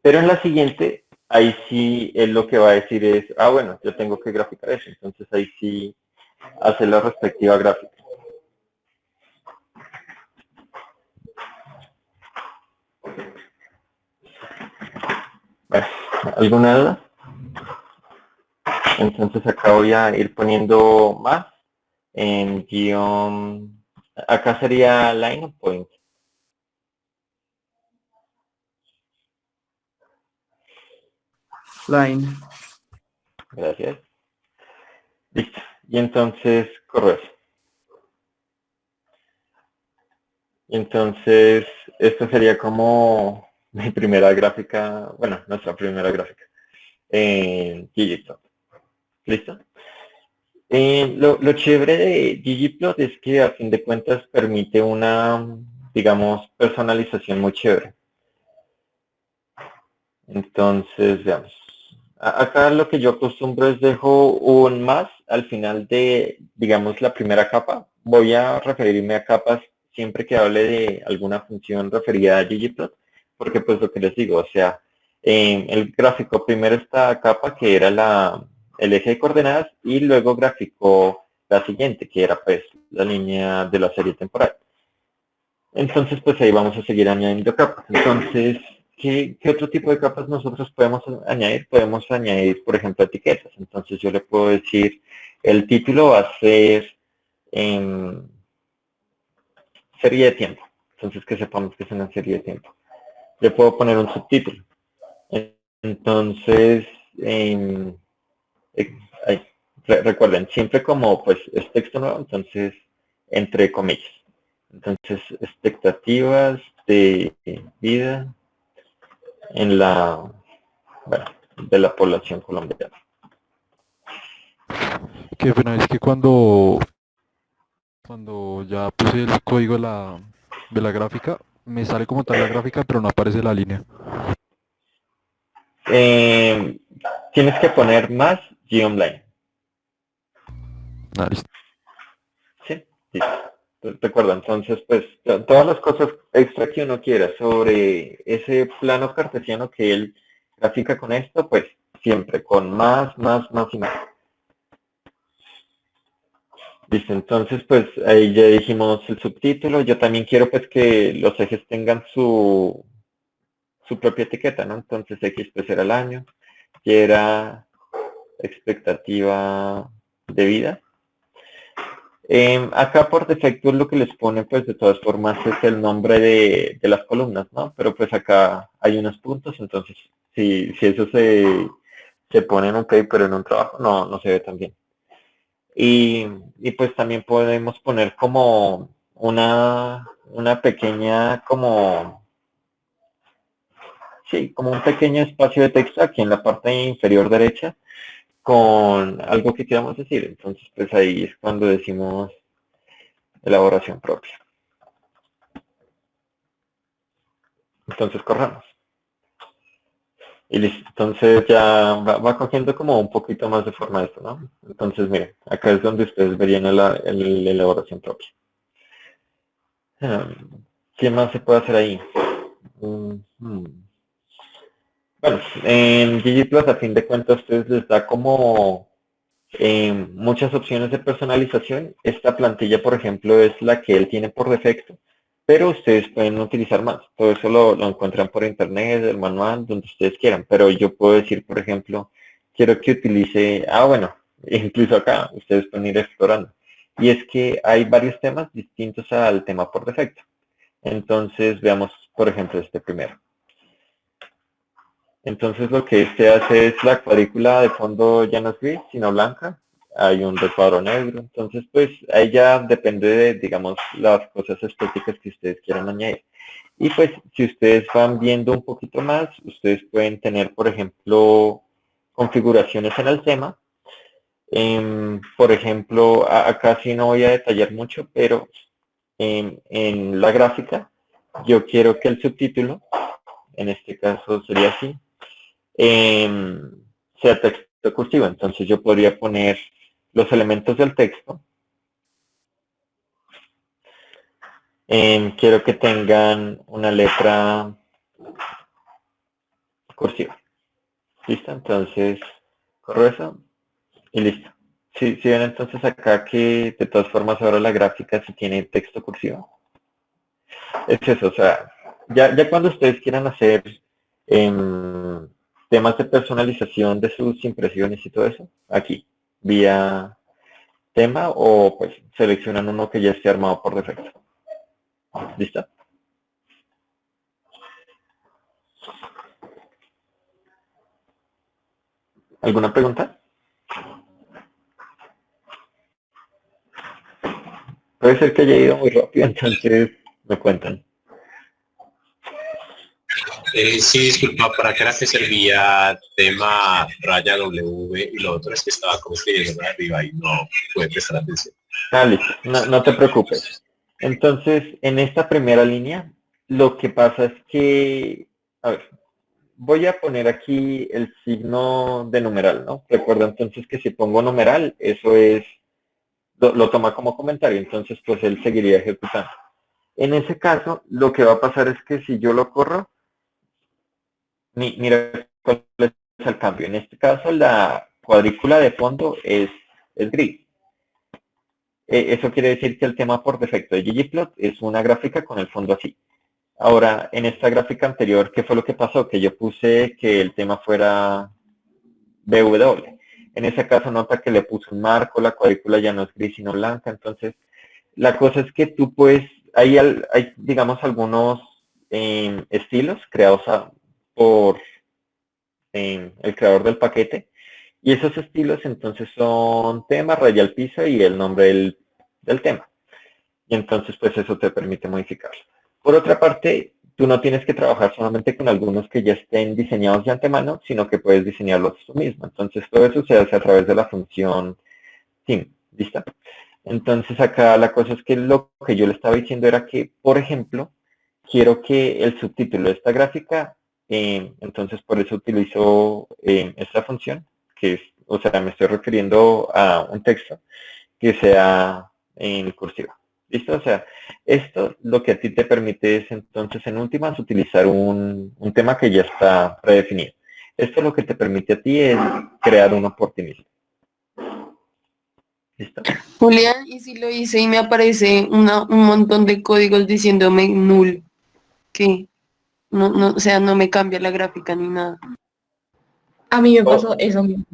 Pero en la siguiente, ahí sí, él lo que va a decir es, bueno, yo tengo que graficar eso. Entonces, ahí sí, hace la respectiva gráfica. Bueno, ¿alguna duda? Entonces acá voy a ir poniendo más en guión, acá sería line o point. Line. Gracias. Listo. Y entonces corro eso. Y entonces esto sería como mi primera gráfica, bueno, nuestra primera gráfica en ggplot. ¿Listo? Lo chévere de ggplot es que a fin de cuentas permite una, digamos, personalización muy chévere. Entonces, veamos. Acá lo que yo acostumbro es dejo un más al final de, digamos, la primera capa. Voy a referirme a capas siempre que hable de alguna función referida a ggplot, porque pues lo que les digo, o sea, en el gráfico primero esta capa que era el eje de coordenadas y luego graficó la siguiente, que era pues la línea de la serie temporal. Entonces, pues ahí vamos a seguir añadiendo capas. Entonces, ¿qué otro tipo de capas nosotros podemos añadir? Podemos añadir, por ejemplo, etiquetas. Entonces, yo le puedo decir, el título va a ser en serie de tiempo. Entonces, que sepamos que es una serie de tiempo. Le puedo poner un subtítulo. Entonces, recuerden, siempre como pues es texto nuevo, entonces, entre comillas. Entonces, expectativas de vida en de la población colombiana. Qué pena, es que cuando ya puse el código de la gráfica, me sale como tal la gráfica, pero no aparece la línea. Tienes que poner más online. Listo. Sí, recuerda, entonces, pues, todas las cosas extra que uno quiera sobre ese plano cartesiano que él grafica con esto, pues, siempre con más y más. Listo, entonces, pues, ahí ya dijimos el subtítulo. Yo también quiero, pues, que los ejes tengan su propia etiqueta, ¿no? Entonces, X, pues, era el año, y era expectativa de vida. Acá por defecto lo que les pone pues de todas formas es el nombre de las columnas, ¿no? Pero pues acá hay unos puntos, entonces si eso se pone en un paper, en un trabajo, no se ve tan bien. Y pues también podemos poner como una pequeña como un pequeño espacio de texto aquí en la parte inferior derecha con algo que queramos decir. Entonces, pues ahí es cuando decimos elaboración propia. Entonces, corramos. Y listo. Entonces ya va cogiendo como un poquito más de forma esto, ¿no? Entonces, miren, acá es donde ustedes verían la elaboración propia. ¿Qué más se puede hacer ahí? Bueno, en ggplot a fin de cuentas ustedes les da como muchas opciones de personalización. Esta plantilla, por ejemplo, es la que él tiene por defecto, pero ustedes pueden utilizar más. Todo eso lo encuentran por internet, el manual, donde ustedes quieran. Pero yo puedo decir, por ejemplo, quiero que utilice, bueno, incluso acá ustedes pueden ir explorando. Y es que hay varios temas distintos al tema por defecto. Entonces veamos, por ejemplo, este primero. Entonces lo que este hace es la cuadrícula de fondo ya no es gris, sino blanca. Hay un recuadro negro. Entonces, pues ahí ya depende de, digamos, las cosas estéticas que ustedes quieran añadir. Y pues, si ustedes van viendo un poquito más, ustedes pueden tener, por ejemplo, configuraciones en el tema. Por ejemplo, acá sí no voy a detallar mucho, pero en la gráfica, yo quiero que el subtítulo, en este caso sería así, sea texto cursivo. Entonces yo podría poner los elementos del texto. Quiero que tengan una letra cursiva. ¿Listo? Entonces corro eso y listo. Si ven entonces acá que de todas formas ahora la gráfica sí tiene texto cursivo. Es eso, o sea, ya cuando ustedes quieran hacer temas de personalización de sus impresiones y todo eso, aquí, vía tema, o pues seleccionan uno que ya esté armado por defecto. ¿Listo? ¿Alguna pregunta? Puede ser que haya ido muy rápido, entonces me cuentan. Sí, disculpa, ¿para qué era que servía tema raya W y lo otro es que estaba como escribiendo para arriba y no pude prestar atención? Listo, no te preocupes. Entonces, en esta primera línea, lo que pasa es que, a ver, voy a poner aquí el signo de numeral, ¿no? Recuerda entonces que si pongo numeral, eso es, lo toma como comentario, entonces pues él seguiría ejecutando. En ese caso, lo que va a pasar es que si yo lo corro, mira cuál es el cambio. En este caso, la cuadrícula de fondo es gris. Eso quiere decir que el tema por defecto de ggplot es una gráfica con el fondo así. Ahora, en esta gráfica anterior, ¿qué fue lo que pasó? Que yo puse que el tema fuera BW. En ese caso, nota que le puse un marco, la cuadrícula ya no es gris sino blanca. Entonces, la cosa es que tú puedes, hay digamos, algunos estilos creados por el creador del paquete. Y esos estilos entonces son tema, raya al piso y el nombre del tema. Y entonces pues eso te permite modificarlo. Por otra parte, tú no tienes que trabajar solamente con algunos que ya estén diseñados de antemano, sino que puedes diseñarlos tú mismo. Entonces todo eso se hace a través de la función theme. ¿Listo? Entonces acá la cosa es que lo que yo le estaba diciendo era que, por ejemplo, quiero que el subtítulo de esta gráfica, entonces por eso utilizo esta función, que es, o sea, me estoy refiriendo a un texto que sea en cursiva. ¿Listo? O sea, esto lo que a ti te permite es entonces en últimas utilizar un tema que ya está predefinido. Esto lo que te permite a ti es crear uno por ti mismo. ¿Listo? Julián, y si lo hice y me aparece un montón de códigos diciéndome null, ¿qué? No, o sea, no me cambia la gráfica ni nada. A mí me pasó eso mismo.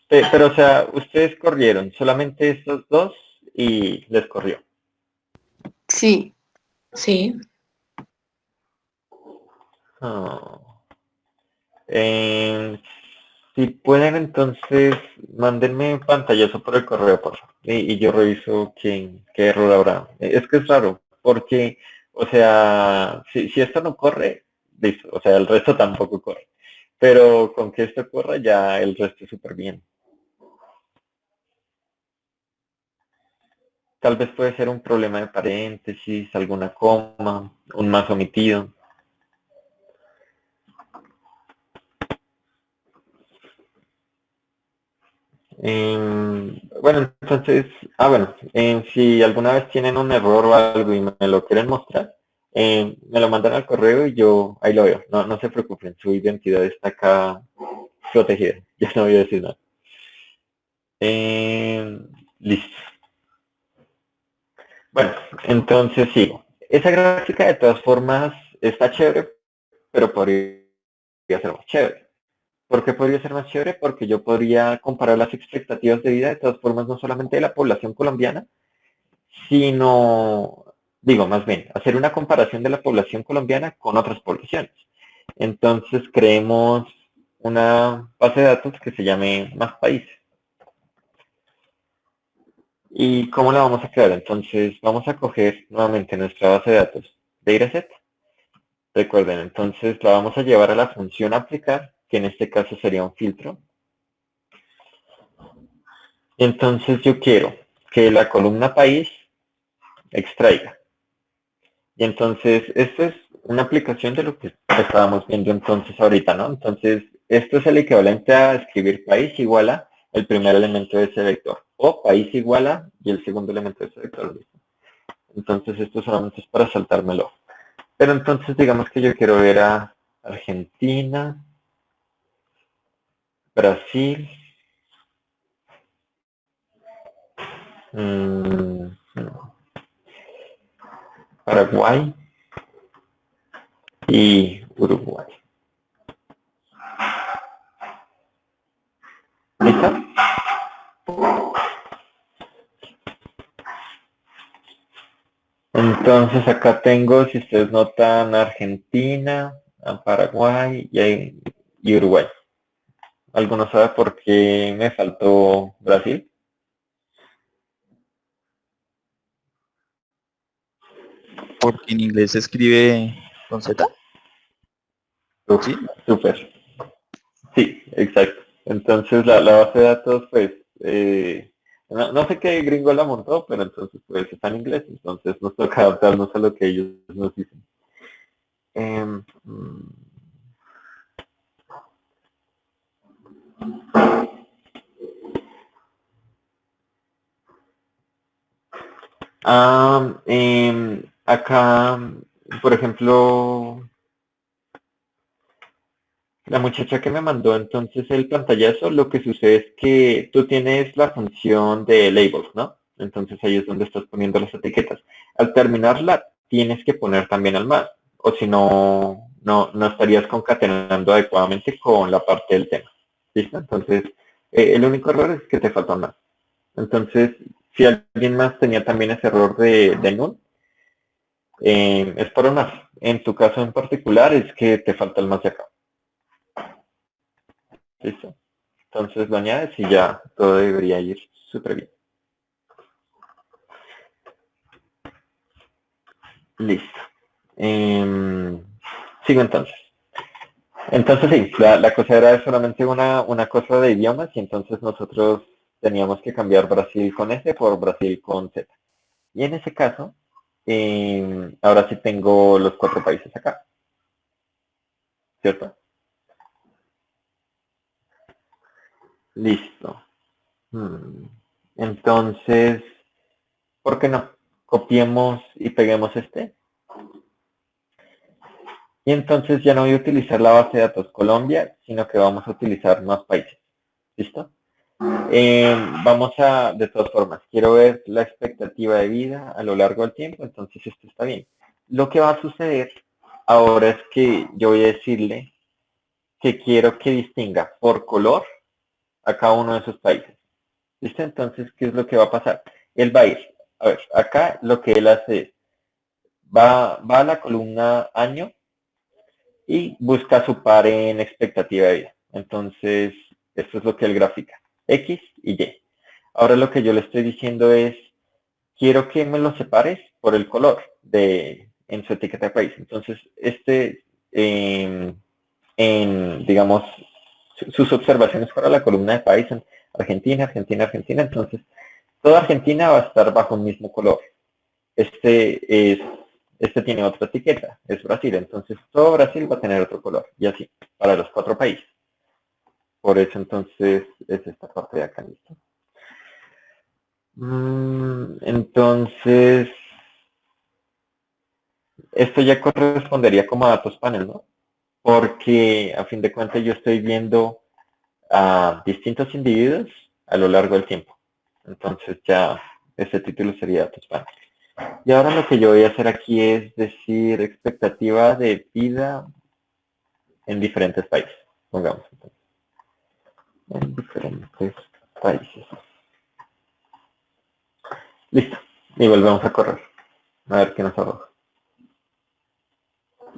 Pero, o sea, ustedes corrieron solamente estos dos y les corrió. Sí. Sí. Si pueden, entonces, mándenme un pantallazo por el correo, por favor. Y yo reviso qué error habrá. Es que es raro, porque, o sea, si esto no corre, listo, o sea, el resto tampoco corre. pero con que esto ocurra ya el resto es súper bien. Tal vez puede ser un problema de paréntesis, alguna coma, un más omitido. Bueno, entonces, bueno, si alguna vez tienen un error o algo y me lo quieren mostrar, me lo mandan al correo y yo ahí lo veo. No, no se preocupen, su identidad está acá protegida. Ya no voy a decir nada. Listo. Bueno, entonces sigo. Esa gráfica de todas formas está chévere, pero podría ser más chévere. ¿Por qué podría ser más chévere? Porque yo podría comparar las expectativas de vida de todas formas, no solamente de la población colombiana, sino, digo, más bien, hacer una comparación de la población colombiana con otras poblaciones. Entonces creemos una base de datos que se llame Más Países. ¿Y cómo la vamos a crear? Entonces vamos a coger nuevamente nuestra base de datos dataset. Recuerden, entonces la vamos a llevar a la función aplicar, que en este caso sería un filtro. Entonces yo quiero que la columna país extraiga. Y entonces esto es una aplicación de lo que estábamos viendo entonces ahorita, ¿no? Entonces esto es el equivalente a escribir país igual a el primer elemento de ese vector. O país igual a y el segundo elemento de ese vector. Entonces esto solamente es para saltármelo. Pero entonces digamos que yo quiero ver a Argentina, Brasil, Paraguay y Uruguay. ¿Listo? Entonces acá tengo, si ustedes notan, Argentina, a Paraguay y Uruguay. ¿Alguno sabe por qué me faltó Brasil? Porque en inglés se escribe con Z. Uf, ¿Sí? súper. Sí, exacto. Entonces la base de datos, pues, no sé qué gringo la montó, pero entonces pues está en inglés, entonces nos toca adaptarnos a lo que ellos nos dicen. Acá, por ejemplo, la muchacha que me mandó entonces el pantallazo, lo que sucede es que tú tienes la función de labels, ¿no? Entonces ahí es donde estás poniendo las etiquetas. Al terminarla, tienes que poner también al más, o si no, no estarías concatenando adecuadamente con la parte del tema. ¿Listo? Entonces, el único error es que te falta un más. Entonces, si alguien más tenía también ese error de null, es por un más. En tu caso en particular es que te falta el más de acá. ¿Listo? Entonces lo añades y ya todo debería ir súper bien. Listo. Sigo entonces. Entonces sí, la cosa era solamente una cosa de idiomas y entonces nosotros teníamos que cambiar Brasil con S por Brasil con Z. Y en ese caso, ahora sí tengo los 4 países acá. ¿Cierto? Listo. Entonces, ¿por qué no? Copiemos y peguemos este. Y entonces ya no voy a utilizar la base de datos Colombia, sino que vamos a utilizar más países. ¿Listo? Vamos a, de todas formas, quiero ver la expectativa de vida a lo largo del tiempo, entonces esto está bien. Lo que va a suceder ahora es que yo voy a decirle que quiero que distinga por color a cada uno de esos países. ¿Listo? Entonces, ¿qué es lo que va a pasar? Él va a ir, a ver, acá lo que él hace es, va a la columna año y busca su par en expectativa de vida. Entonces, esto es lo que él grafica, X y Y. Ahora lo que yo le estoy diciendo es, quiero que me lo separes por el color en su etiqueta de país. Entonces, en, digamos, sus observaciones para la columna de país son Argentina, Argentina, Argentina. Entonces, toda Argentina va a estar bajo un mismo color. Este tiene otra etiqueta, es Brasil. Entonces, todo Brasil va a tener otro color. Y así, para los 4 países. Por eso, entonces, es esta parte de acá, ¿listo? Entonces, esto ya correspondería como a datos panel, ¿no? Porque a fin de cuentas yo estoy viendo a distintos individuos a lo largo del tiempo. Entonces ya este título sería datos panel. Y ahora lo que yo voy a hacer aquí es decir expectativa de vida en diferentes países. Pongamos entonces. En diferentes países. Listo. Y volvemos a correr. A ver qué nos arroja.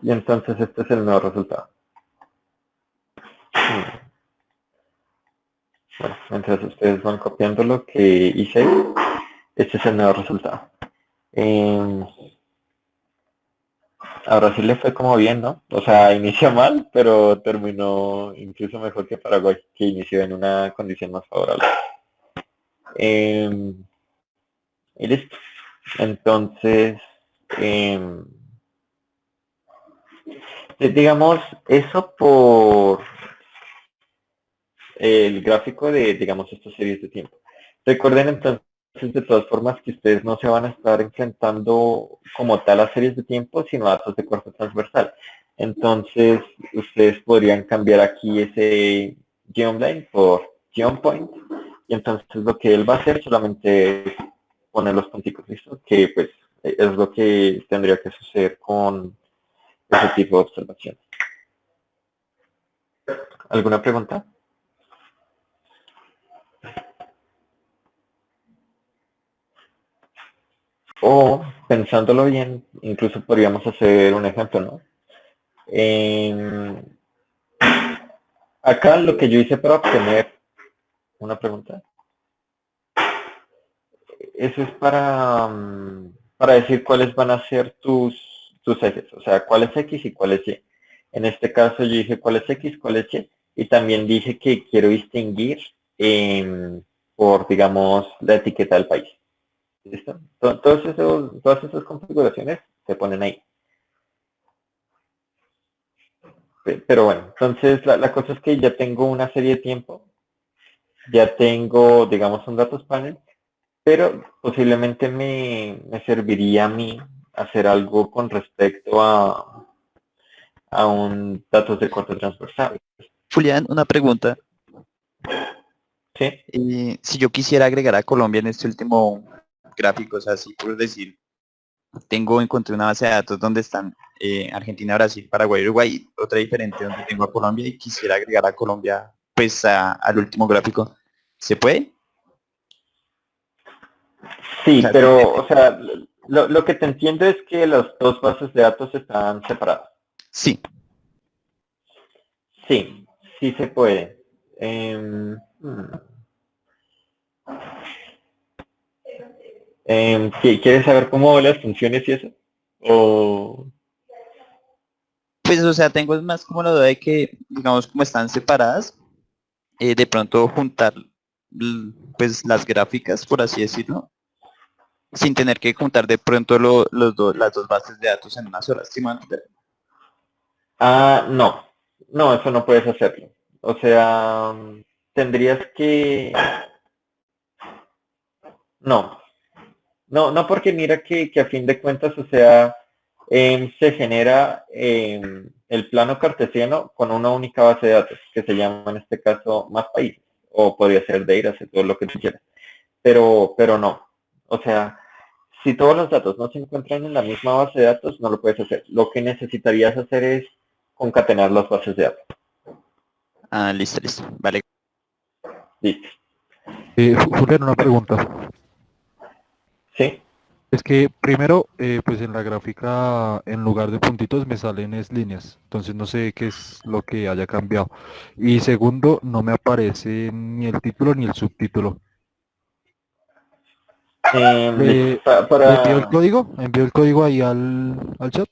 Y entonces este es el nuevo resultado. Bueno, mientras ustedes van copiando lo que hice, este es el nuevo resultado. Ahora sí le fue como bien, ¿no? O sea, inició mal, pero terminó incluso mejor que Paraguay, que inició en una condición más favorable. Y listo. Entonces, digamos, eso por el gráfico de, digamos, estas series de tiempo. Recuerden entonces, de todas formas, que ustedes no se van a estar enfrentando como tal a series de tiempo, sino a datos de corte transversal. Entonces, ustedes podrían cambiar aquí ese geoline por geopoint, y entonces lo que él va a hacer solamente es poner los punticos, ¿listo? Que pues es lo que tendría que suceder con ese tipo de observaciones. ¿Alguna pregunta? O, pensándolo bien, incluso podríamos hacer un ejemplo, ¿no? Acá lo que yo hice para obtener una pregunta, eso es para decir cuáles van a ser tus ejes, o sea, cuál es X y cuál es Y. En este caso yo dije cuál es X, cuál es Y, y también dije que quiero distinguir por, digamos, la etiqueta del país. ¿Listo? Todas esas configuraciones se ponen ahí. Pero bueno, entonces la cosa es que ya tengo una serie de tiempo, ya tengo, digamos, un datos panel, pero posiblemente me serviría a mí hacer algo con respecto a un datos de corte transversal. Julián, una pregunta. Sí. Si yo quisiera agregar a Colombia en este último gráfico, o sea, así por decir, encontré una base de datos donde están Argentina, Brasil, Paraguay, Uruguay, otra diferente donde tengo a Colombia y quisiera agregar a Colombia pues al último gráfico. ¿Se puede? Sí, O sea, pero, o sea, lo que te entiendo es que las dos bases de datos están separadas. Sí. Sí, sí se puede. ¿Quieres saber cómo las funciones y eso? O... Pues, o sea, tengo más como la duda de que, digamos, como están separadas, de pronto juntar pues las gráficas, por así decirlo, sin tener que juntar de pronto las dos bases de datos en una sola, ¿sí, man? No. No, eso no puedes hacerlo. O sea, tendrías que... No. No, porque mira que a fin de cuentas, o sea, se genera el plano cartesiano con una única base de datos, que se llama en este caso más países, o podría ser dataset, todo lo que tú quieras. Pero no. O sea, si todos los datos no se encuentran en la misma base de datos, no lo puedes hacer. Lo que necesitarías hacer es concatenar las bases de datos. Listo, vale. Listo. Julián, una pregunta. Sí. Es que primero, pues en la gráfica, en lugar de puntitos me salen es líneas, entonces no sé qué es lo que haya cambiado. Y segundo, no me aparece ni el título ni el subtítulo. ¿Le envío el código? ¿Envío el código ahí al chat?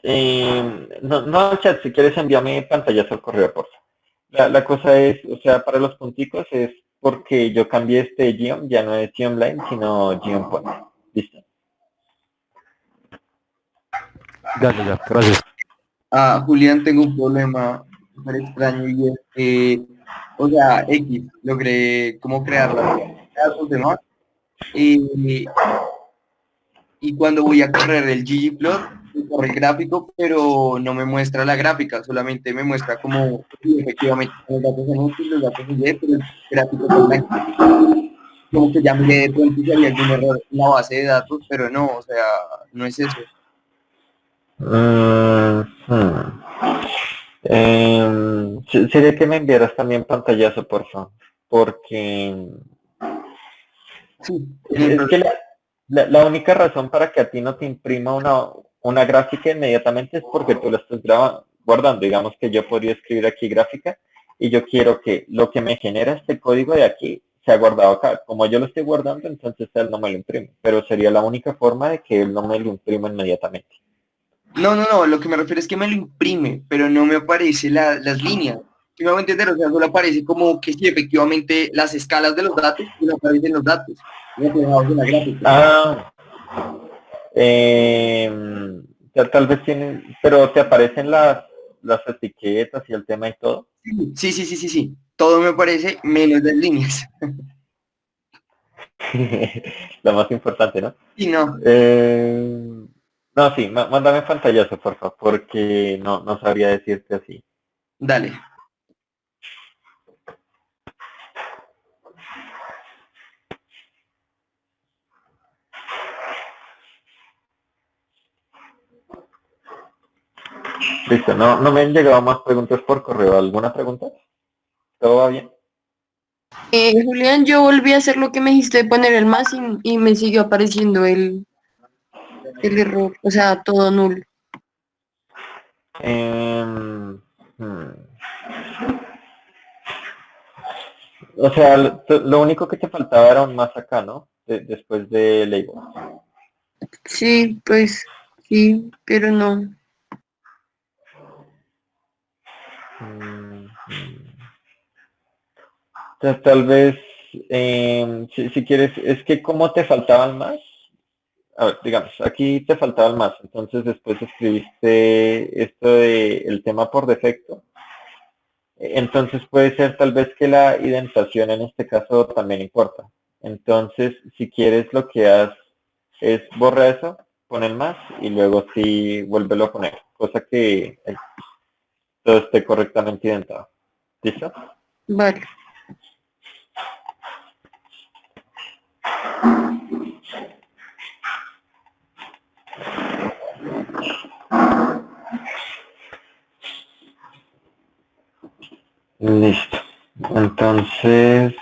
No, chat, si quieres envíame pantallazo al correo, por favor. La cosa es, o sea, para los punticos es porque yo cambié este geom, ya no es geomline, sino geompoint. Listo. Ya, gracias. Julián, tengo un problema súper extraño y es que, o sea, X, logré como crear las datos demás y cuando voy a correr el ggplot, me corre el gráfico, pero no me muestra la gráfica, solamente me muestra como, sí, efectivamente, los datos en útil, los datos en Y, pero el gráfico está blanco. Como que ya miré de pronto si había algún error en la base de datos, pero no, o sea, no es eso. Sería que me enviaras también pantallazo, por favor, porque Sí, es que la única razón para que a ti no te imprima una gráfica inmediatamente es porque tú la estás guardando. Digamos que yo podría escribir aquí gráfica y yo quiero que lo que me genera este código de aquí sea guardado acá. Como yo lo estoy guardando, entonces él no me lo imprime, pero sería la única forma de que él no me lo imprima inmediatamente. No, lo que me refiero es que me lo imprime, pero no me aparece las líneas. ¿Sí me voy a entender? O sea, solo aparece como que sí, efectivamente, las escalas de los datos y no aparecen los datos reflejados en la gráfica. Tal vez tienen, pero te aparecen las etiquetas y el tema y todo. Sí. Todo me aparece menos las líneas. Lo más importante, ¿no? Sí, no. No, sí, mándame pantallazo, por favor, porque no sabría decirte así. Dale. Listo, no me han llegado más preguntas por correo. ¿Alguna pregunta? ¿Todo va bien? Julián, yo volví a hacer lo que me dijiste de poner el más y me siguió apareciendo el error, o sea, todo nulo. O sea, lo único que te faltaba era un más acá, ¿no? Después de label. Sí, pues sí, pero no. Tal vez, si quieres, es que como te faltaba el más, a ver, digamos, aquí te faltaba el más, entonces después escribiste esto de el tema por defecto, entonces puede ser tal vez que la indentación en este caso también importa. Entonces, si quieres lo que haces es borra eso, pon el más y luego sí vuélvelo a poner, cosa que todo esté correctamente identado. ¿Listo? Vale. Listo. Entonces,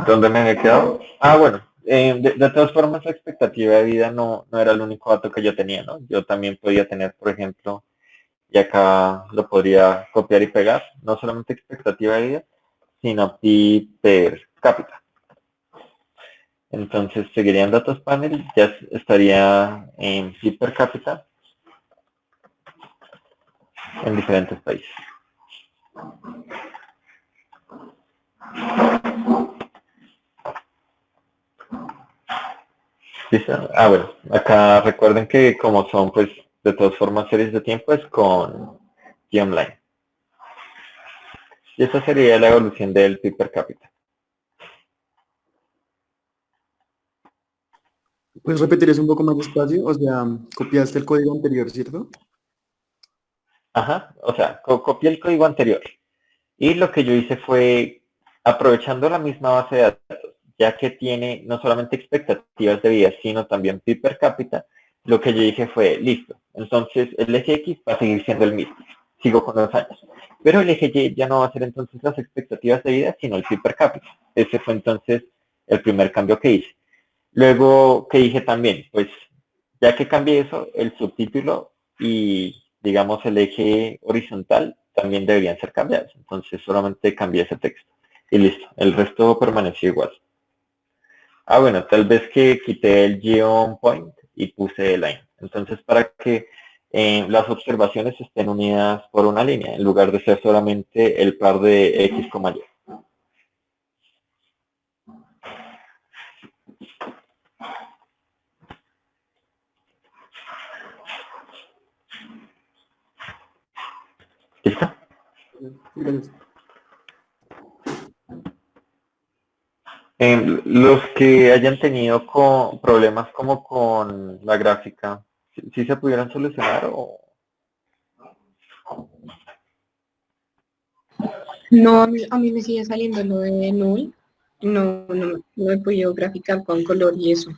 ¿dónde me había quedado? Bueno, de todas formas la expectativa de vida no era el único dato que yo tenía, ¿no? Yo también podía tener, por ejemplo, y acá lo podría copiar y pegar, no solamente expectativa de vida, sino pi per cápita. Entonces seguirían datos panel, ya estaría en pi per cápita en diferentes países. ¿Listo? Bueno, acá recuerden que como son pues de todas formas series de tiempo es con geomline. Y esa sería la evolución del PIB per cápita. ¿Puedes repetir eso un poco más despacio? O sea, copiaste el código anterior, ¿cierto? Ajá, o sea, copié el código anterior. Y lo que yo hice fue, aprovechando la misma base de datos, ya que tiene no solamente expectativas de vida, sino también PIB per cápita, lo que yo dije fue, listo, entonces el eje X va a seguir siendo el mismo, sigo con los años. Pero el eje Y ya no va a ser entonces las expectativas de vida, sino el PIB per cápita. Ese fue entonces el primer cambio que hice. Luego, que dije también, pues, ya que cambié eso, el subtítulo y, digamos, el eje horizontal también deberían ser cambiados. Entonces, solamente cambié ese texto. Y listo, el resto permaneció igual. Bueno, tal vez que quité el geom point y puse el line. Entonces, para que las observaciones estén unidas por una línea, en lugar de ser solamente el par de X, Y. ¿Listo? Gracias. Los que hayan tenido problemas como con la gráfica, ¿sí se pudieron solucionar o...? No, a mí me sigue saliendo lo de null. No he podido graficar con color y eso.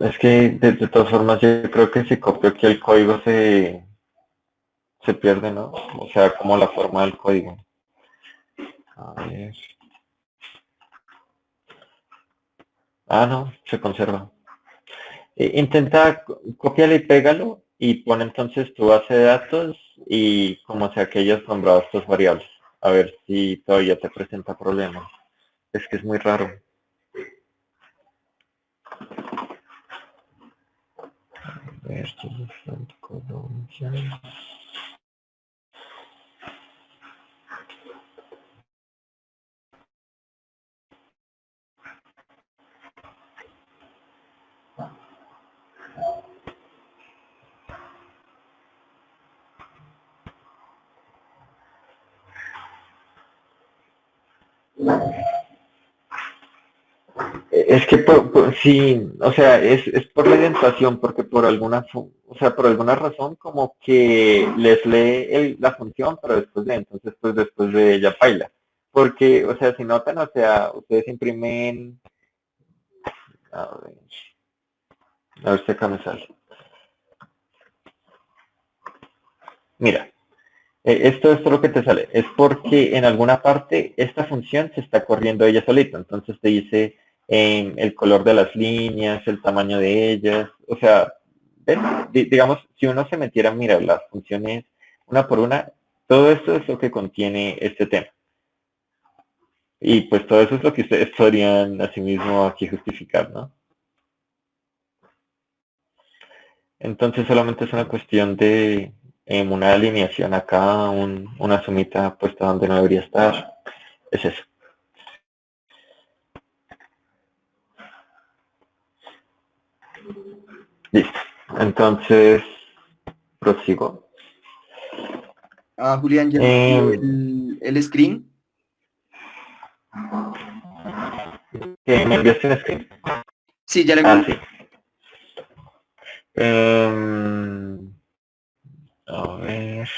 Es que de todas formas yo creo que si copio aquí el código se pierde, ¿no? O sea, como la forma del código. A ver. Ah, no, se conserva. Intenta copiarlo y pégalo y pon entonces tu base de datos y como sea que hayas nombrado estos variables. A ver si todavía te presenta problemas. Es que es muy raro. A ver, esto es Colombia. Es que sí, o sea, es por la indentación, porque por alguna, o sea, por alguna razón como que les lee la función, pero después de, entonces pues después de ella baila. Porque, o sea, si notan, o sea, ustedes imprimen, a ver si acá me sale. Mira, esto es lo que te sale. Es porque en alguna parte esta función se está corriendo ella solita. Entonces te dice el color de las líneas, el tamaño de ellas. O sea, ¿ven? Digamos, si uno se metiera a mirar las funciones una por una, todo esto es lo que contiene este tema. Y pues todo eso es lo que ustedes podrían asimismo aquí justificar, ¿no? Entonces solamente es una cuestión de una alineación acá, una sumita puesta donde no debería estar. Es eso. Listo. Entonces, prosigo. Julián, ¿ya el screen? ¿Que me enviaste un screen? Sí, ya le Ah, envié. sí. A ver.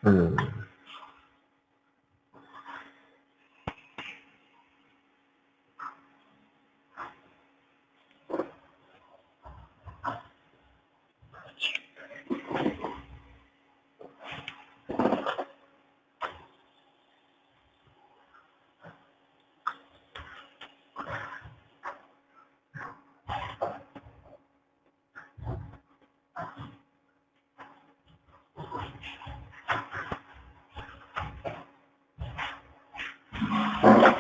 Mm.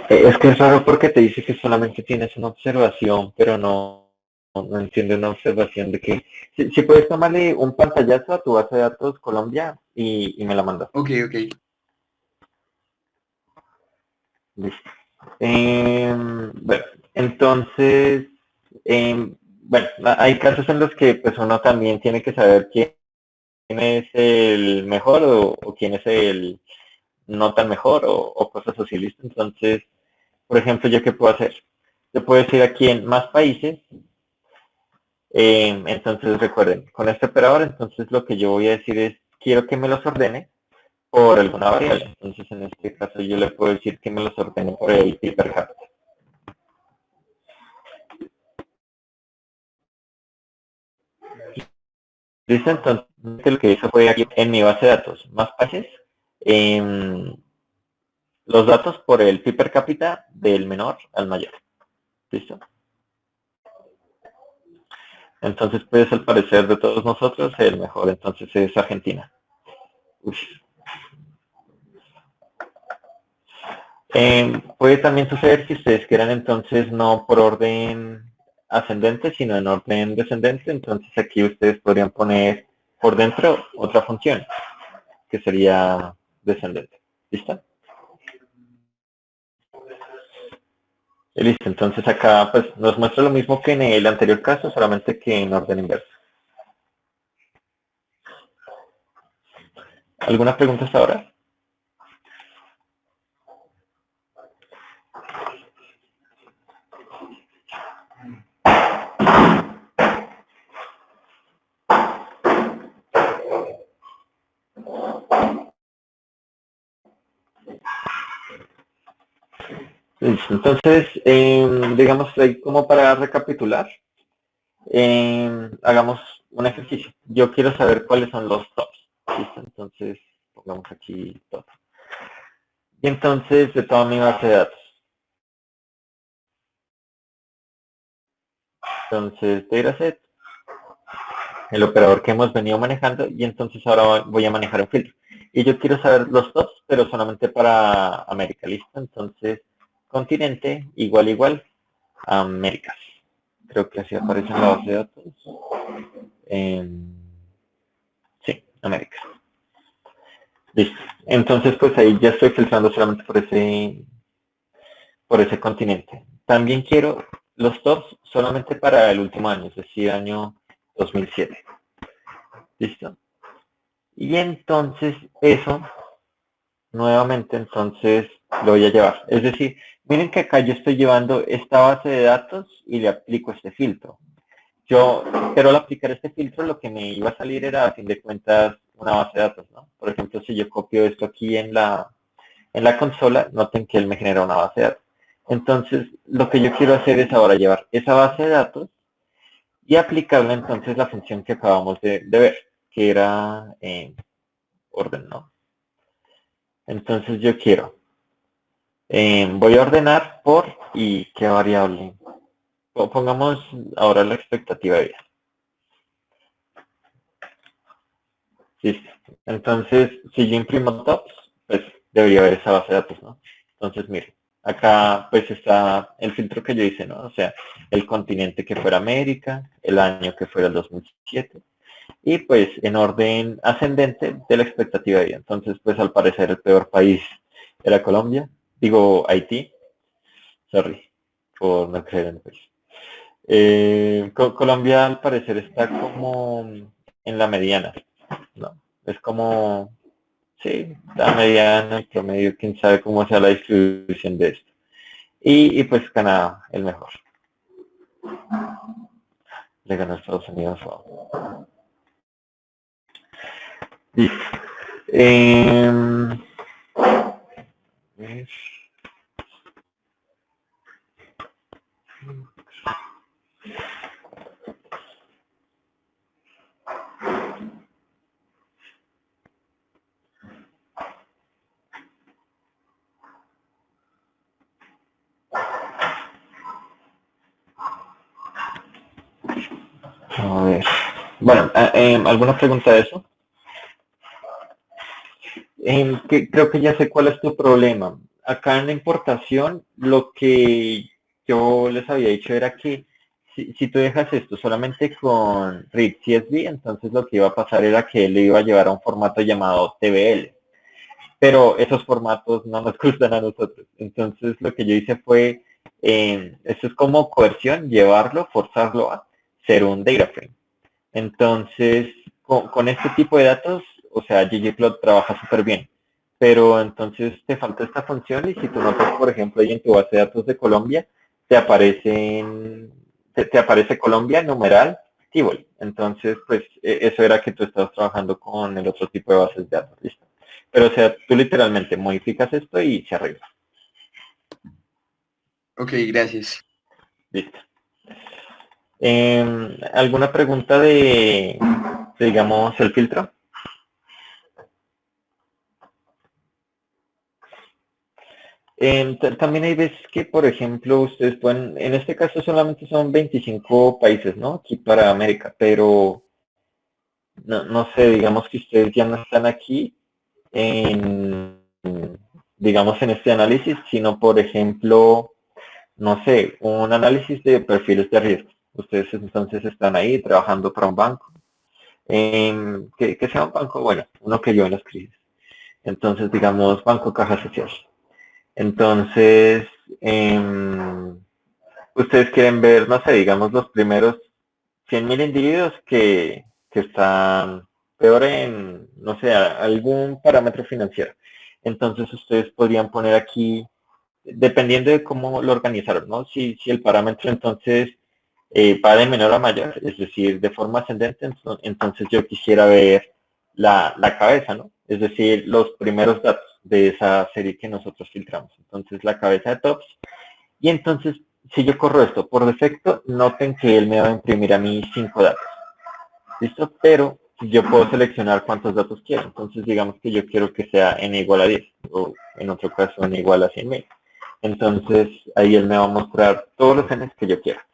Es que es raro porque te dice que solamente tienes una observación, pero no entiendo una observación de que... Si puedes tomarle un pantallazo a tu base de datos Colombia y me la mandas. Ok, ok. Listo. Bueno, entonces, bueno, hay casos en los que pues uno también tiene que saber quién es el mejor o quién es el no tan mejor o cosas así, ¿listo? Entonces, por ejemplo, ¿yo qué puedo hacer? Yo puedo decir aquí en más países Entonces recuerden, con este operador, entonces lo que yo voy a decir es, quiero que me los ordene por alguna variable. Entonces en este caso yo le puedo decir que me los ordene por el pi per cápita. ¿Listo? Entonces lo que hizo fue aquí en mi base de datos, más países, los datos por el pi per cápita del menor al mayor. ¿Listo? Entonces, pues al parecer de todos nosotros, el mejor entonces es Argentina. Uy. Puede también suceder que ustedes quieran entonces no por orden ascendente, sino en orden descendente. Entonces aquí ustedes podrían poner por dentro otra función, que sería descendente. ¿Listo? Y listo, entonces acá pues nos muestra lo mismo que en el anterior caso, solamente que en orden inverso. ¿Alguna pregunta hasta ahora? Listo, entonces, digamos, ahí como para recapitular, hagamos un ejercicio. Yo quiero saber cuáles son los tops. Listo, entonces pongamos aquí top. Y entonces de toda mi base de datos. Entonces dataset, el operador que hemos venido manejando, y entonces ahora voy a manejar un filtro. Y yo quiero saber los tops, pero solamente para América. Listo, entonces continente igual Américas. Creo que así aparece en la base de datos. Sí, América. Listo. Entonces, pues ahí ya estoy filtrando solamente por ese continente. También quiero los tops solamente para el último año, es decir, año 2007. Listo. Y entonces eso, nuevamente, entonces lo voy a llevar. Es decir, miren que acá yo estoy llevando esta base de datos y le aplico este filtro. Pero al aplicar este filtro lo que me iba a salir era, a fin de cuentas, una base de datos, ¿no? Por ejemplo, si yo copio esto aquí en la consola, noten que él me genera una base de datos. Entonces, lo que yo quiero hacer es ahora llevar esa base de datos y aplicarle entonces la función que acabamos de ver, que era orden, ¿no? Entonces yo quiero, voy a ordenar por, ¿y qué variable? Pongamos ahora la expectativa de vida. Listo. Entonces, si yo imprimo tops, pues debería haber esa base de datos, ¿no? Entonces, miren, acá pues está el filtro que yo hice, ¿no? O sea, el continente que fuera América, el año que fuera el 2007, y pues en orden ascendente de la expectativa de vida. Entonces, pues al parecer el peor país era Colombia, digo Haití, sorry por no creer en el país. Colombia al parecer está como en la mediana, ¿no? Es como, sí, la mediana, el promedio, quién sabe cómo sea la distribución de esto. Y pues Canadá, el mejor. Le ganó a Estados Unidos. Wow. Listo. A ver. Bueno, ¿alguna pregunta de eso? Creo que ya sé cuál es tu problema. Acá en la importación, lo que yo les había dicho era que si tú dejas esto solamente con read CSV, entonces lo que iba a pasar era que él le iba a llevar a un formato llamado TBL. Pero esos formatos no nos gustan a nosotros. Entonces lo que yo hice fue, esto es como coerción, llevarlo, forzarlo a ser un data frame. Entonces, con este tipo de datos, o sea, ggplot trabaja súper bien. Pero entonces te falta esta función y si tú notas, por ejemplo, ahí en tu base de datos de Colombia, te aparece Colombia, numeral, Tivoli. Entonces, pues eso era que tú estabas trabajando con el otro tipo de bases de datos, ¿listo? Pero o sea, tú literalmente modificas esto y se arregla. Ok, gracias. Listo. ¿Alguna pregunta digamos, el filtro? También hay veces que, por ejemplo, ustedes pueden, en este caso solamente son 25 países, ¿no? Aquí para América, pero no sé, digamos que ustedes ya no están aquí digamos, en este análisis, sino, por ejemplo, no sé, un análisis de perfiles de riesgo. Ustedes entonces están ahí trabajando para un banco. Que sea un banco, bueno, uno que yo en las crisis. Entonces, digamos, Banco Caja Social. Entonces, ustedes quieren ver, no sé, digamos, los primeros 100.000 individuos que están peor en, no sé, algún parámetro financiero. Entonces, ustedes podrían poner aquí, dependiendo de cómo lo organizaron, ¿no? Si el parámetro entonces va de menor a mayor, es decir, de forma ascendente, entonces yo quisiera ver la cabeza, ¿no? Es decir, los primeros datos de esa serie que nosotros filtramos. Entonces, la cabeza de tops. Y entonces, si yo corro esto por defecto, noten que él me va a imprimir a mí 5 datos. ¿Listo? Pero yo puedo seleccionar cuántos datos quiero. Entonces, digamos que yo quiero que sea n igual a 10, o en otro caso n igual a 100.000. Entonces, ahí él me va a mostrar todos los n's que yo quiera.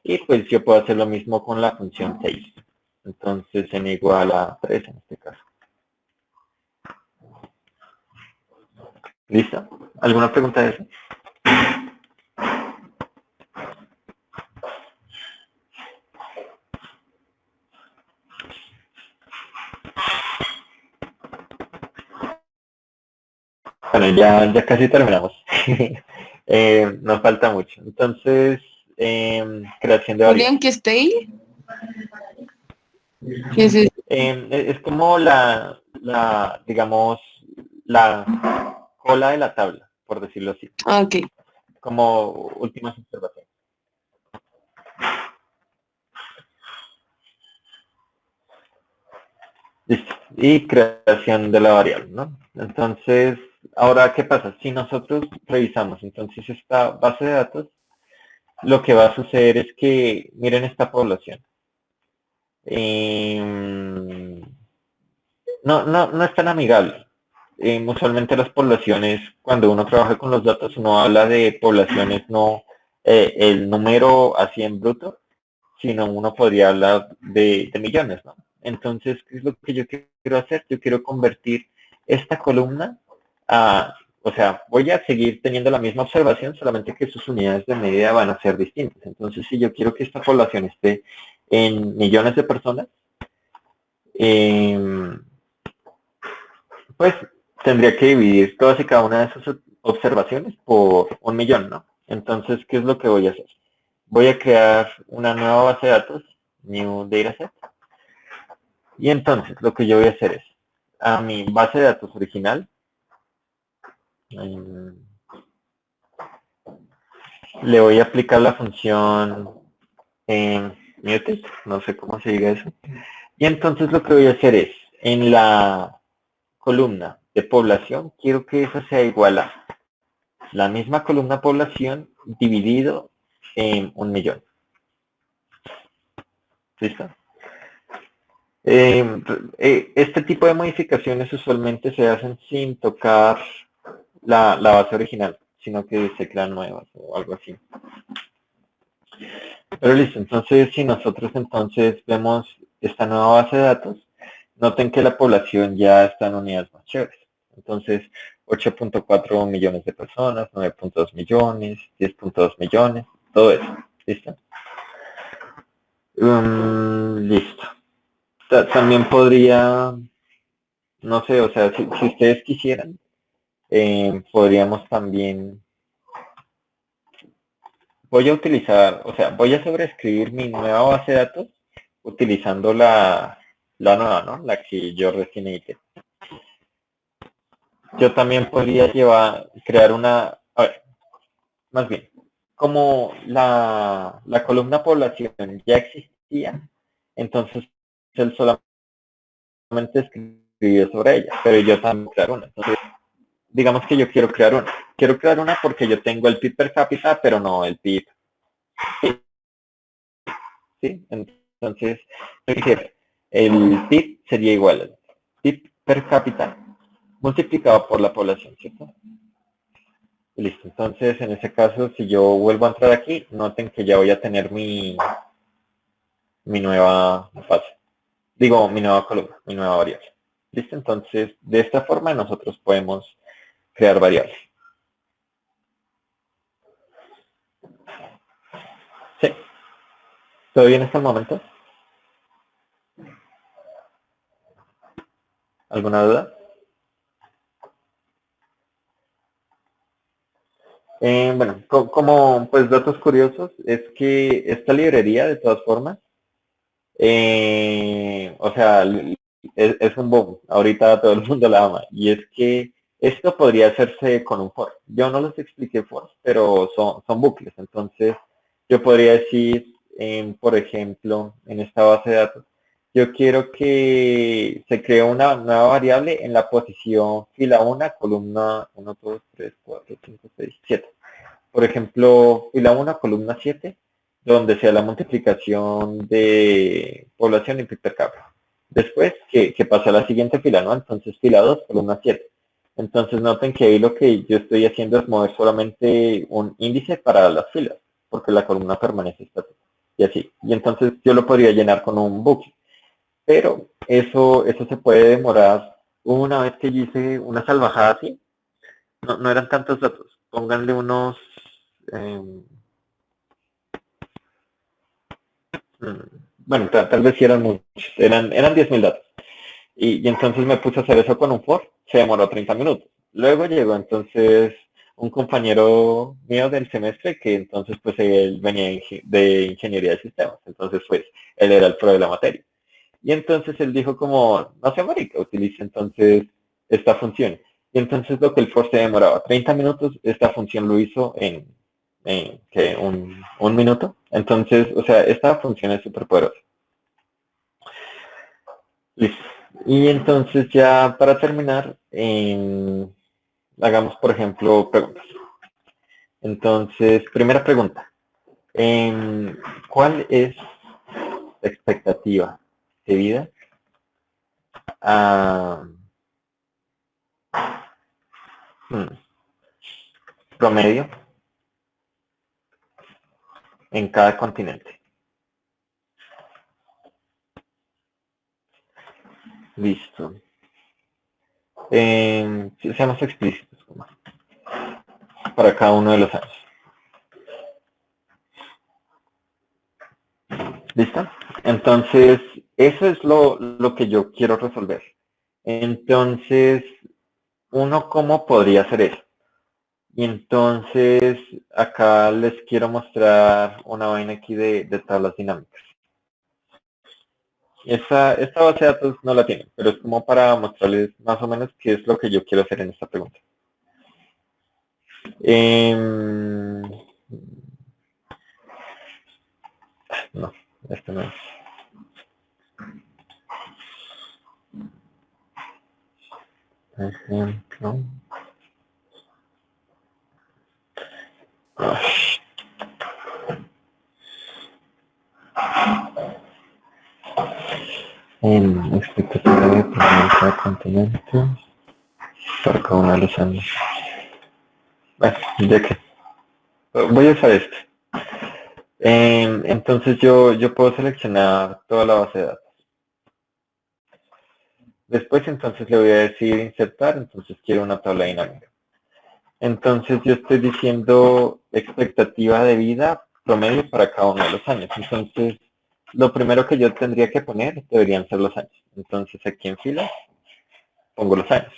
Y pues yo puedo hacer lo mismo con la función 6. Entonces, n igual a 3 en este caso. ¿Listo? ¿Alguna pregunta de eso? Bueno, ya casi terminamos. Nos falta mucho. Entonces, creación de variables. Julián, ¿qué está ahí? ¿Qué es eso? Es como digamos, la cola de la tabla, por decirlo así. Ah, ok. Como últimas observaciones. Listo. Y creación de la variable, ¿no? Entonces, ahora, ¿qué pasa? Si nosotros revisamos entonces esta base de datos, lo que va a suceder es que, miren esta población. No es tan amigable. Usualmente las poblaciones, cuando uno trabaja con los datos, uno habla de poblaciones, no el número así en bruto, sino uno podría hablar de millones, ¿no? Entonces, ¿qué es lo que yo quiero hacer? Yo quiero convertir esta columna a, o sea, voy a seguir teniendo la misma observación, solamente que sus unidades de medida van a ser distintas. Entonces, si yo quiero que esta población esté en millones de personas, pues tendría que dividir todas y cada una de esas observaciones por 1.000.000, ¿no? Entonces, ¿qué es lo que voy a hacer? Voy a crear una nueva base de datos, New Dataset, y entonces lo que yo voy a hacer es, a mi base de datos original, le voy a aplicar la función muted, no sé cómo se diga eso, y entonces lo que voy a hacer es, en la columna de población, quiero que esa sea igual a la misma columna población dividido en 1.000.000. ¿Listo? Este tipo de modificaciones usualmente se hacen sin tocar la base original, sino que se crean nuevas o algo así. Pero listo, entonces si nosotros entonces vemos esta nueva base de datos, noten que la población ya está en unidades más chéveres. Entonces, 8.4 millones de personas, 9.2 millones, 10.2 millones, todo eso. ¿Listo? Listo. También podría, no sé, o sea, si ustedes quisieran, podríamos también, voy a utilizar, o sea, voy a sobreescribir mi nueva base de datos utilizando la nueva, ¿no? La que yo recién edité. Yo también podría crear una, a ver, más bien, como la columna población ya existe existía, entonces él solamente escribió sobre ella, pero yo también quiero crear una. Entonces, digamos que yo quiero crear una. Quiero crear una porque yo tengo el PIB per cápita, pero no el PIB. ¿Sí? Entonces, el PIB sería igual al PIB per cápita multiplicado por la población, ¿cierto? Y listo. Entonces, en ese caso, si yo vuelvo a entrar aquí, noten que ya voy a tener mi nueva fase. Digo, mi nueva columna, mi nueva variable. ¿Listo? Entonces, de esta forma nosotros podemos crear variables. ¿Sí? ¿Todo bien hasta el momento? ¿Alguna duda? Bueno, como pues datos curiosos, es que esta librería, de todas formas, o sea, es un boom. Ahorita todo el mundo la ama. Y es que esto podría hacerse con un for. Yo no les expliqué for, pero son bucles. Entonces, yo podría decir, por ejemplo, en esta base de datos, yo quiero que se cree una nueva variable en la posición fila 1, columna 1, 2, 3, 4, 5, 6, 7. Por ejemplo, fila 1, columna 7, donde sea la multiplicación de población y PIB per cápita. Después, que pasa a la siguiente fila, ¿no? Entonces, fila 2, columna 7. Entonces, noten que ahí lo que yo estoy haciendo es mover solamente un índice para las filas, porque la columna permanece estática. Y así. Y entonces, yo lo podría llenar con un bucle. Pero eso se puede demorar. Una vez que yo hice una salvajada así, no eran tantos datos. Pónganle unos... bueno, tal vez sí eran muchos. Eran 10.000 datos. Y entonces me puse a hacer eso con un for. Se demoró 30 minutos. Luego llegó entonces un compañero mío del semestre que entonces pues él venía de ingeniería de sistemas. Entonces pues él era el pro de la materia. Y entonces él dijo como, no sé, marica, utiliza entonces esta función. Y entonces lo que el for se demoraba 30 minutos, esta función lo hizo en ¿qué? Un minuto. Entonces, o sea, esta función es súper poderosa. Listo. Y entonces ya para terminar, hagamos por ejemplo preguntas. Entonces, primera pregunta. ¿Cuál es la expectativa de vida promedio en cada continente? Listo. Seamos explícitos para cada uno de los años. ¿Listo? Entonces, eso es lo que yo quiero resolver. Entonces, ¿cómo podría hacer eso? Y entonces, acá les quiero mostrar una vaina aquí de tablas dinámicas. Esta base de datos no la tienen, pero es como para mostrarles más o menos qué es lo que yo quiero hacer en esta pregunta. No, esto no es. Ejemplo. Expectativa de cada continente para cada uno de los años. Bueno, ya que voy a usar este. Entonces yo puedo seleccionar toda la base de datos. Después entonces le voy a decir insertar, entonces quiero una tabla dinámica. Entonces yo estoy diciendo expectativa de vida promedio para cada uno de los años. Entonces lo primero que yo tendría que poner deberían ser los años. Entonces aquí en fila pongo los años.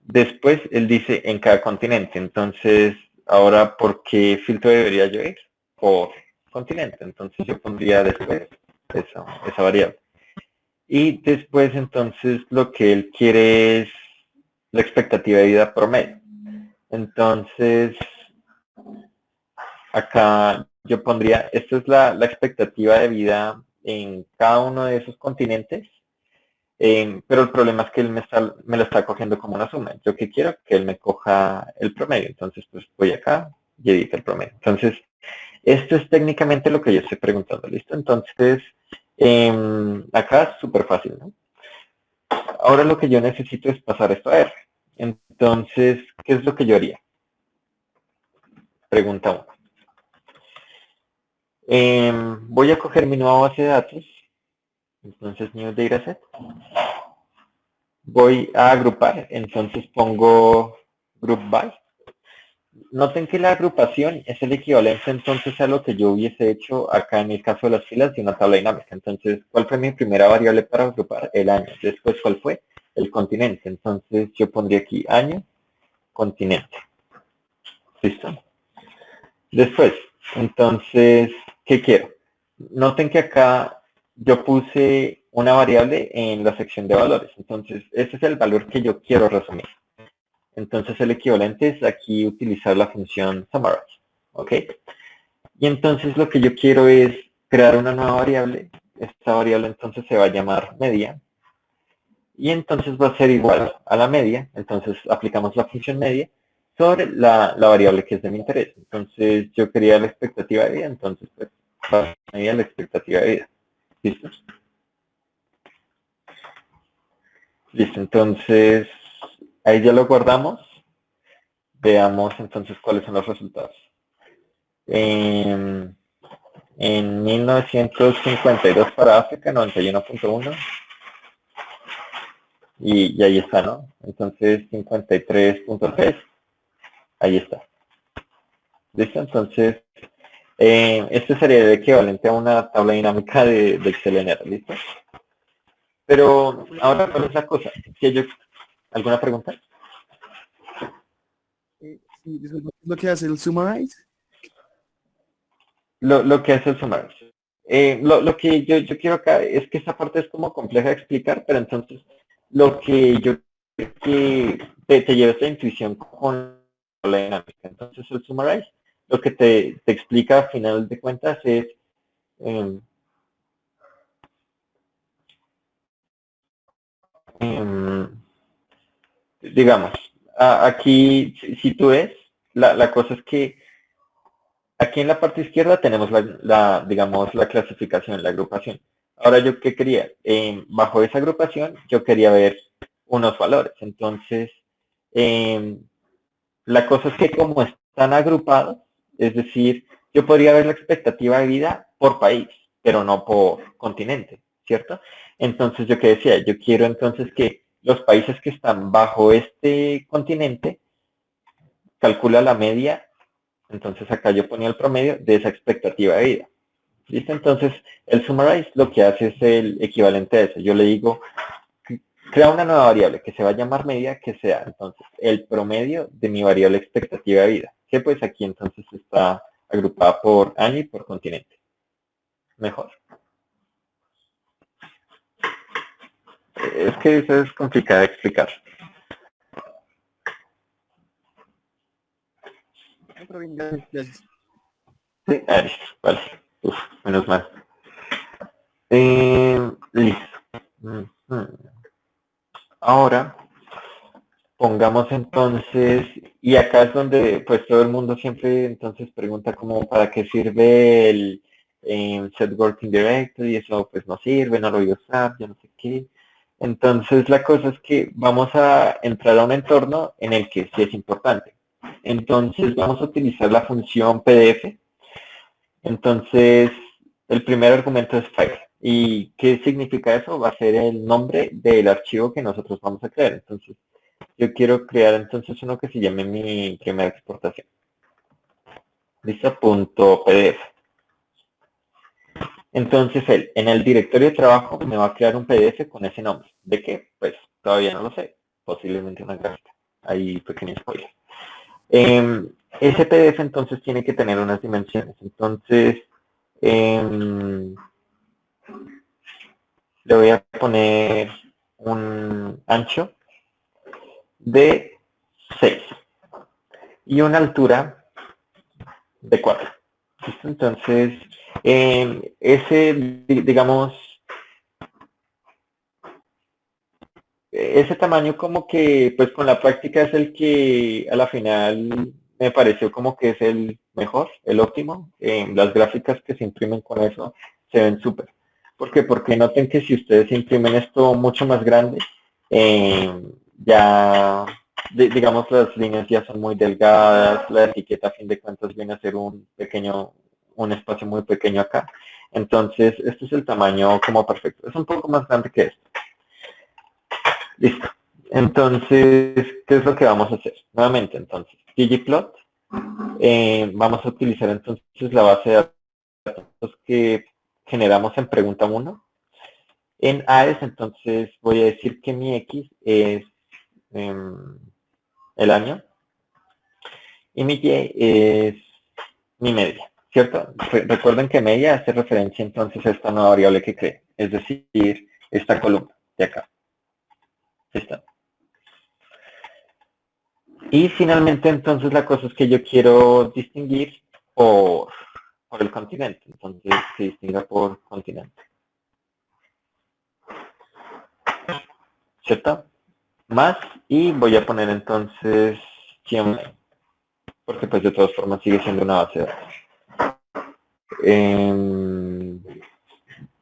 Después él dice en cada continente. Entonces ahora, ¿por qué filtro debería yo ir? Por continente. Entonces yo pondría después esa variable. Y después entonces lo que él quiere es la expectativa de vida promedio. Entonces acá yo pondría, esta es la expectativa de vida en cada uno de esos continentes, pero el problema es que él me lo está cogiendo como una suma. Yo que quiero que él me coja el promedio, entonces pues voy acá y edito el promedio. Entonces, esto es técnicamente lo que yo estoy preguntando, ¿listo? Entonces, acá es súper fácil, ¿no? Ahora lo que yo necesito es pasar esto a R. Entonces, ¿qué es lo que yo haría? Pregunta 1. Voy a coger mi nueva base de datos. Entonces, New Dataset. Voy a agrupar. Entonces pongo Group By. Noten que la agrupación es el equivalente entonces a lo que yo hubiese hecho acá en el caso de las filas de una tabla dinámica. Entonces, ¿cuál fue mi primera variable para agrupar? El año. Después, ¿cuál fue? El continente. Entonces, yo pondría aquí año, continente. ¿Listo? Después, entonces, ¿qué quiero? Noten que acá yo puse una variable en la sección de valores. Entonces, ese es el valor que yo quiero resumir. Entonces, el equivalente es aquí utilizar la función summarize. ¿Ok? Y entonces lo que yo quiero es crear una nueva variable. Esta variable entonces se va a llamar media. Y entonces va a ser igual a la media. Entonces, aplicamos la función media sobre la variable que es de mi interés. Entonces, yo quería la expectativa de vida. Entonces, pues, va a medir la expectativa de vida. ¿Listo? Listo, entonces ahí ya lo guardamos. Veamos entonces cuáles son los resultados. En 1952 para África, 91.1. Y ahí está, ¿no? Entonces 53.3. Ahí está. ¿Listo? Entonces, este sería el equivalente a una tabla dinámica de Excel en R, ¿listo? Pero ahora, ¿cuál es la cosa? ¿Alguna pregunta? Sí, disculpa, ¿qué es lo que hace el summarize? Lo que hace el summarize. Lo que yo quiero acá es que esta parte es como compleja de explicar, pero entonces lo que yo quiero que te lleve esta intuición con la dinámica. Entonces el summarize lo que te explica a final de cuentas es digamos, aquí si tú ves, la cosa es que aquí en la parte izquierda tenemos digamos, la clasificación, la agrupación. Ahora yo qué quería, bajo esa agrupación yo quería ver unos valores. Entonces, la cosa es que como están agrupados, es decir, yo podría ver la expectativa de vida por país, pero no por continente, ¿cierto? Entonces, yo qué decía, yo quiero entonces que los países que están bajo este continente calcula la media. Entonces acá yo ponía el promedio de esa expectativa de vida. ¿Listo? Entonces el summarize lo que hace es el equivalente a eso. Yo le digo, crea una nueva variable que se va a llamar media, que sea entonces el promedio de mi variable expectativa de vida. Que pues aquí entonces está agrupada por año y por continente. Mejor. Es que eso es complicado de explicar. Pero bien, gracias. Sí, listo, vale. Uf, menos mal. Listo. Ahora, pongamos entonces, y acá es donde pues todo el mundo siempre entonces pregunta como para qué sirve el set working directory, y eso pues no sirve, no lo voy a usar, yo no sé qué. Entonces la cosa es que vamos a entrar a un entorno en el que sí es importante. Entonces vamos a utilizar la función PDF. Entonces el primer argumento es file. ¿Y qué significa eso? Va a ser el nombre del archivo que nosotros vamos a crear. Entonces yo quiero crear entonces uno que se llame mi primera exportación. Listo, .pdf. Entonces él, en el directorio de trabajo, me va a crear un PDF con ese nombre. ¿De qué? Pues todavía no lo sé. Posiblemente una gráfica. Ahí pequeño spoiler. Ese PDF entonces tiene que tener unas dimensiones. Entonces, le voy a poner un ancho de 6 y una altura de 4. ¿Listo? Entonces, digamos, ese tamaño como que, pues con la práctica es el que a la final me pareció como que es el mejor, el óptimo. Las gráficas que se imprimen con eso se ven súper. ¿Por qué? Porque noten que si ustedes imprimen esto mucho más grande, ya, digamos, las líneas ya son muy delgadas, la etiqueta a fin de cuentas viene a ser un espacio muy pequeño acá. Entonces, este es el tamaño como perfecto. Es un poco más grande que esto. Listo. Entonces, ¿qué es lo que vamos a hacer? Nuevamente, entonces, ggplot. Vamos a utilizar entonces la base de datos que generamos en pregunta 1. En AES, entonces, voy a decir que mi X es el año y mi Y es mi media, ¿cierto? Recuerden que media hace referencia entonces a esta nueva variable que creé, es decir, esta columna de acá. Esta. Y finalmente, entonces, la cosa es que yo quiero distinguir por el continente. Entonces, se distinga por continente. ¿Cierto? Más, y voy a poner entonces GMA, porque pues de todas formas sigue siendo una base de datos.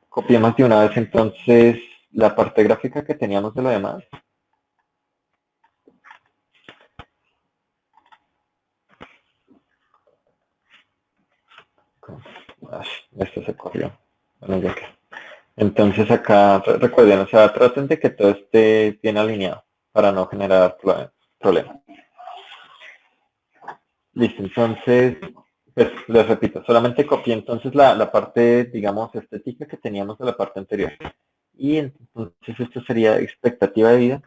Copiemos de una vez entonces la parte gráfica que teníamos de lo demás. Esto se corrió. Bueno, ya que. Entonces acá, recuerden, o sea, traten de que todo esté bien alineado para no generar problemas. Listo, entonces, pues les repito, solamente copié entonces la parte, digamos, estética que teníamos de la parte anterior. Y entonces esto sería expectativa de vida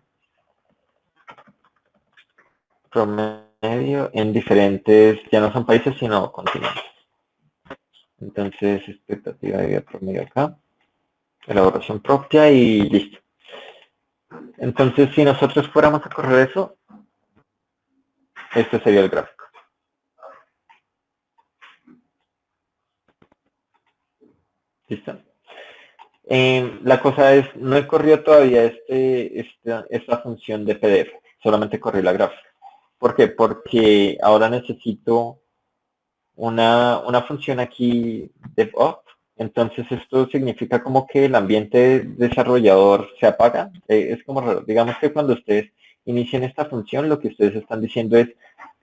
promedio en diferentes, ya no son países, sino continentes. Entonces, expectativa de vida promedio acá. Elaboración propia y listo. Entonces, si nosotros fuéramos a correr eso, este sería el gráfico. ¿Listo? La cosa es, no he corrido todavía esta función de PDF, solamente corrí la gráfica. ¿Por qué? Porque ahora necesito una función aquí DevOps. Entonces esto significa como que el ambiente desarrollador se apaga. Es como raro. Digamos que cuando ustedes inician esta función, lo que ustedes están diciendo es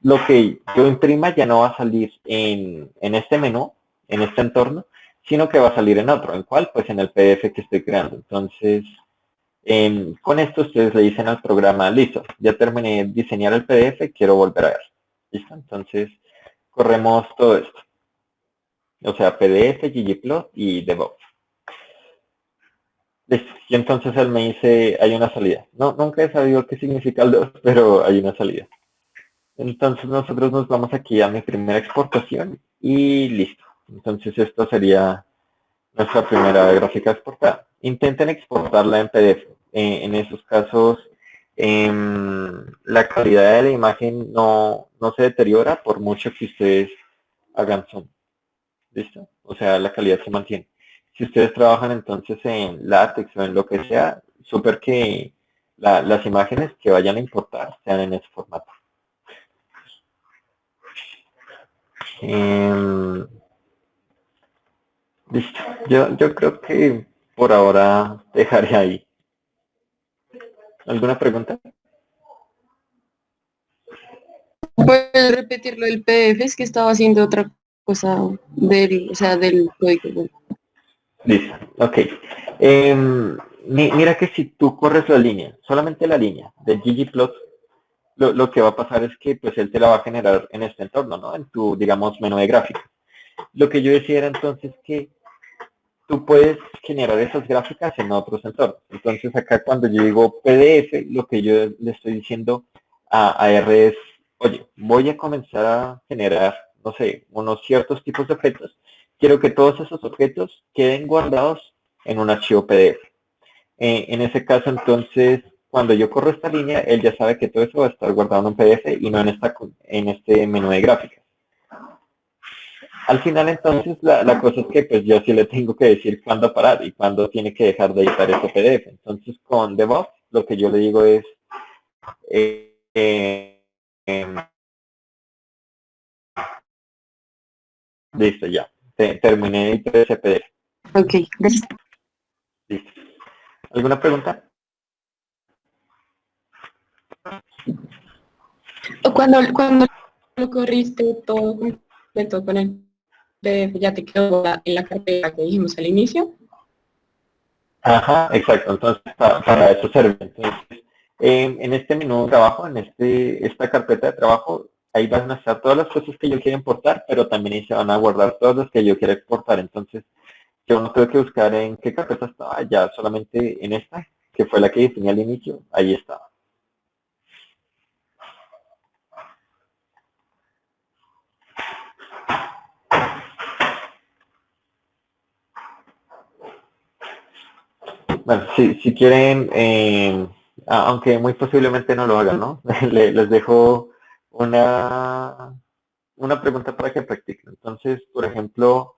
lo que yo imprima ya no va a salir en este menú, en este entorno, sino que va a salir en otro. ¿En cuál? Pues en el PDF que estoy creando. Entonces, con esto ustedes le dicen al programa, listo, ya terminé de diseñar el PDF, quiero volver a ver. ¿Listo? Entonces, corremos todo esto. O sea, PDF, ggplot y DevOps. Listo. Y entonces él me dice, hay una salida. No, nunca he sabido qué significa el 2, pero hay una salida. Entonces nosotros nos vamos aquí a mi primera exportación y listo. Entonces esto sería nuestra primera gráfica exportada. Intenten exportarla en PDF. En esos casos, la calidad de la imagen no se deteriora por mucho que ustedes hagan zoom. ¿Listo? O sea, la calidad se mantiene. Si ustedes trabajan entonces en látex o en lo que sea, súper que las imágenes que vayan a importar sean en ese formato. Listo. Yo creo que por ahora dejaré ahí. ¿Alguna pregunta? ¿Puedes repetirlo del PDF? Es que estaba haciendo otra cosa del código. Listo, ok. Mira que si tú corres la línea, solamente la línea de ggplot, lo que va a pasar es que pues él te la va a generar en este entorno, ¿no? En tu, digamos, menú de gráficas. Lo que yo decía era entonces que tú puedes generar esas gráficas en otros entornos. Entonces acá cuando yo digo PDF, lo que yo le estoy diciendo a R es, oye, voy a comenzar a generar, no sé, unos ciertos tipos de objetos. Quiero que todos esos objetos queden guardados en un archivo PDF. En ese caso, entonces, cuando yo corro esta línea, él ya sabe que todo eso va a estar guardado en un PDF y no en este menú de gráficas. Al final entonces la cosa es que pues yo sí le tengo que decir cuándo parar y cuándo tiene que dejar de editar ese PDF. Entonces con DevOps lo que yo le digo es eh, eh, em, listo ya, terminé de editar ese PDF. Ok, gracias. Listo. ¿Alguna pregunta? Cuando lo corriste todo completo con el PDF, ya te quedó en la carpeta que dijimos al inicio. Ajá, exacto. Entonces, para eso sirve. Entonces, en este menú de trabajo, en esta carpeta de trabajo, ahí van a estar todas las cosas que yo quiero importar, pero también ahí se van a guardar todas las que yo quiero exportar. Entonces, yo no tengo que buscar en qué carpeta estaba, ya solamente en esta, que fue la que definí al inicio, ahí estaba. Bueno, si quieren, aunque muy posiblemente no lo hagan, ¿no? Les dejo una pregunta para que practiquen. Entonces, por ejemplo,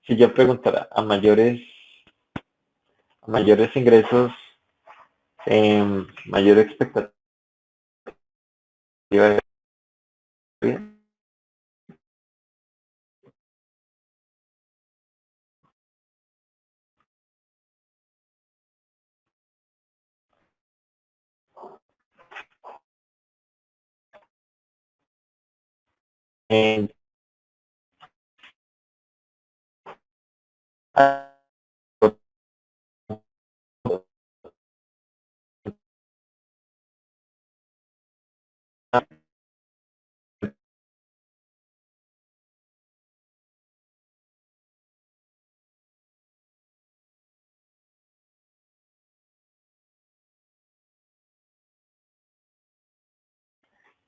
si yo preguntara a mayores ingresos, mayor expectativa de vida, en-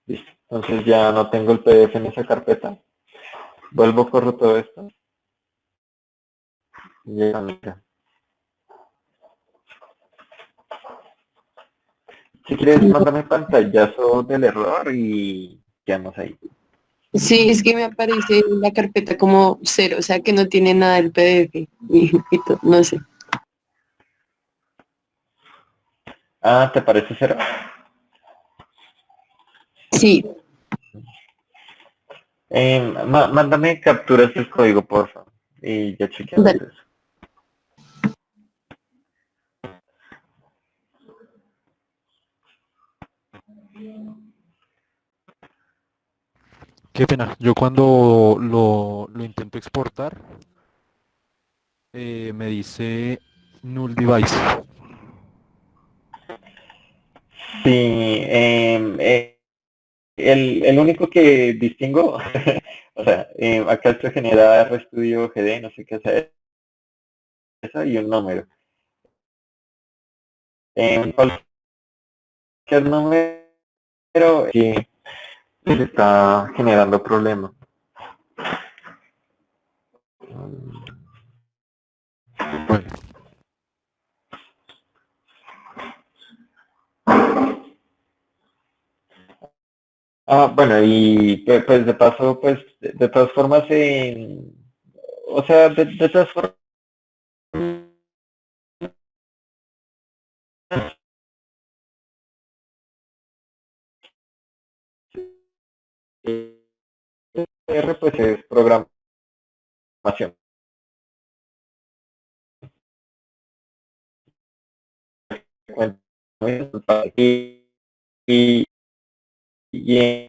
listo. Entonces ya no tengo el PDF en esa carpeta. Vuelvo, corro todo esto. Y ya, mira. Si quieres, mándame pantallazo del error y quedamos ahí. Sí, es que me aparece en la carpeta como cero, o sea que no tiene nada el PDF no sé. Ah, ¿te parece cero? Sí, Mándame capturas del código, por favor. Y ya chequeamos dale. eso. Qué pena. Yo cuando lo intento exportar, me dice null device. Sí, el único que distingo, o sea, acá se genera RStudio GD, no sé qué hacer eso, y un número. En cualquier número, sí, se está generando problemas. Bueno, Bueno, y pues de paso, pues de todas formas, o sea, de todas formas, R pues es programación. Y, y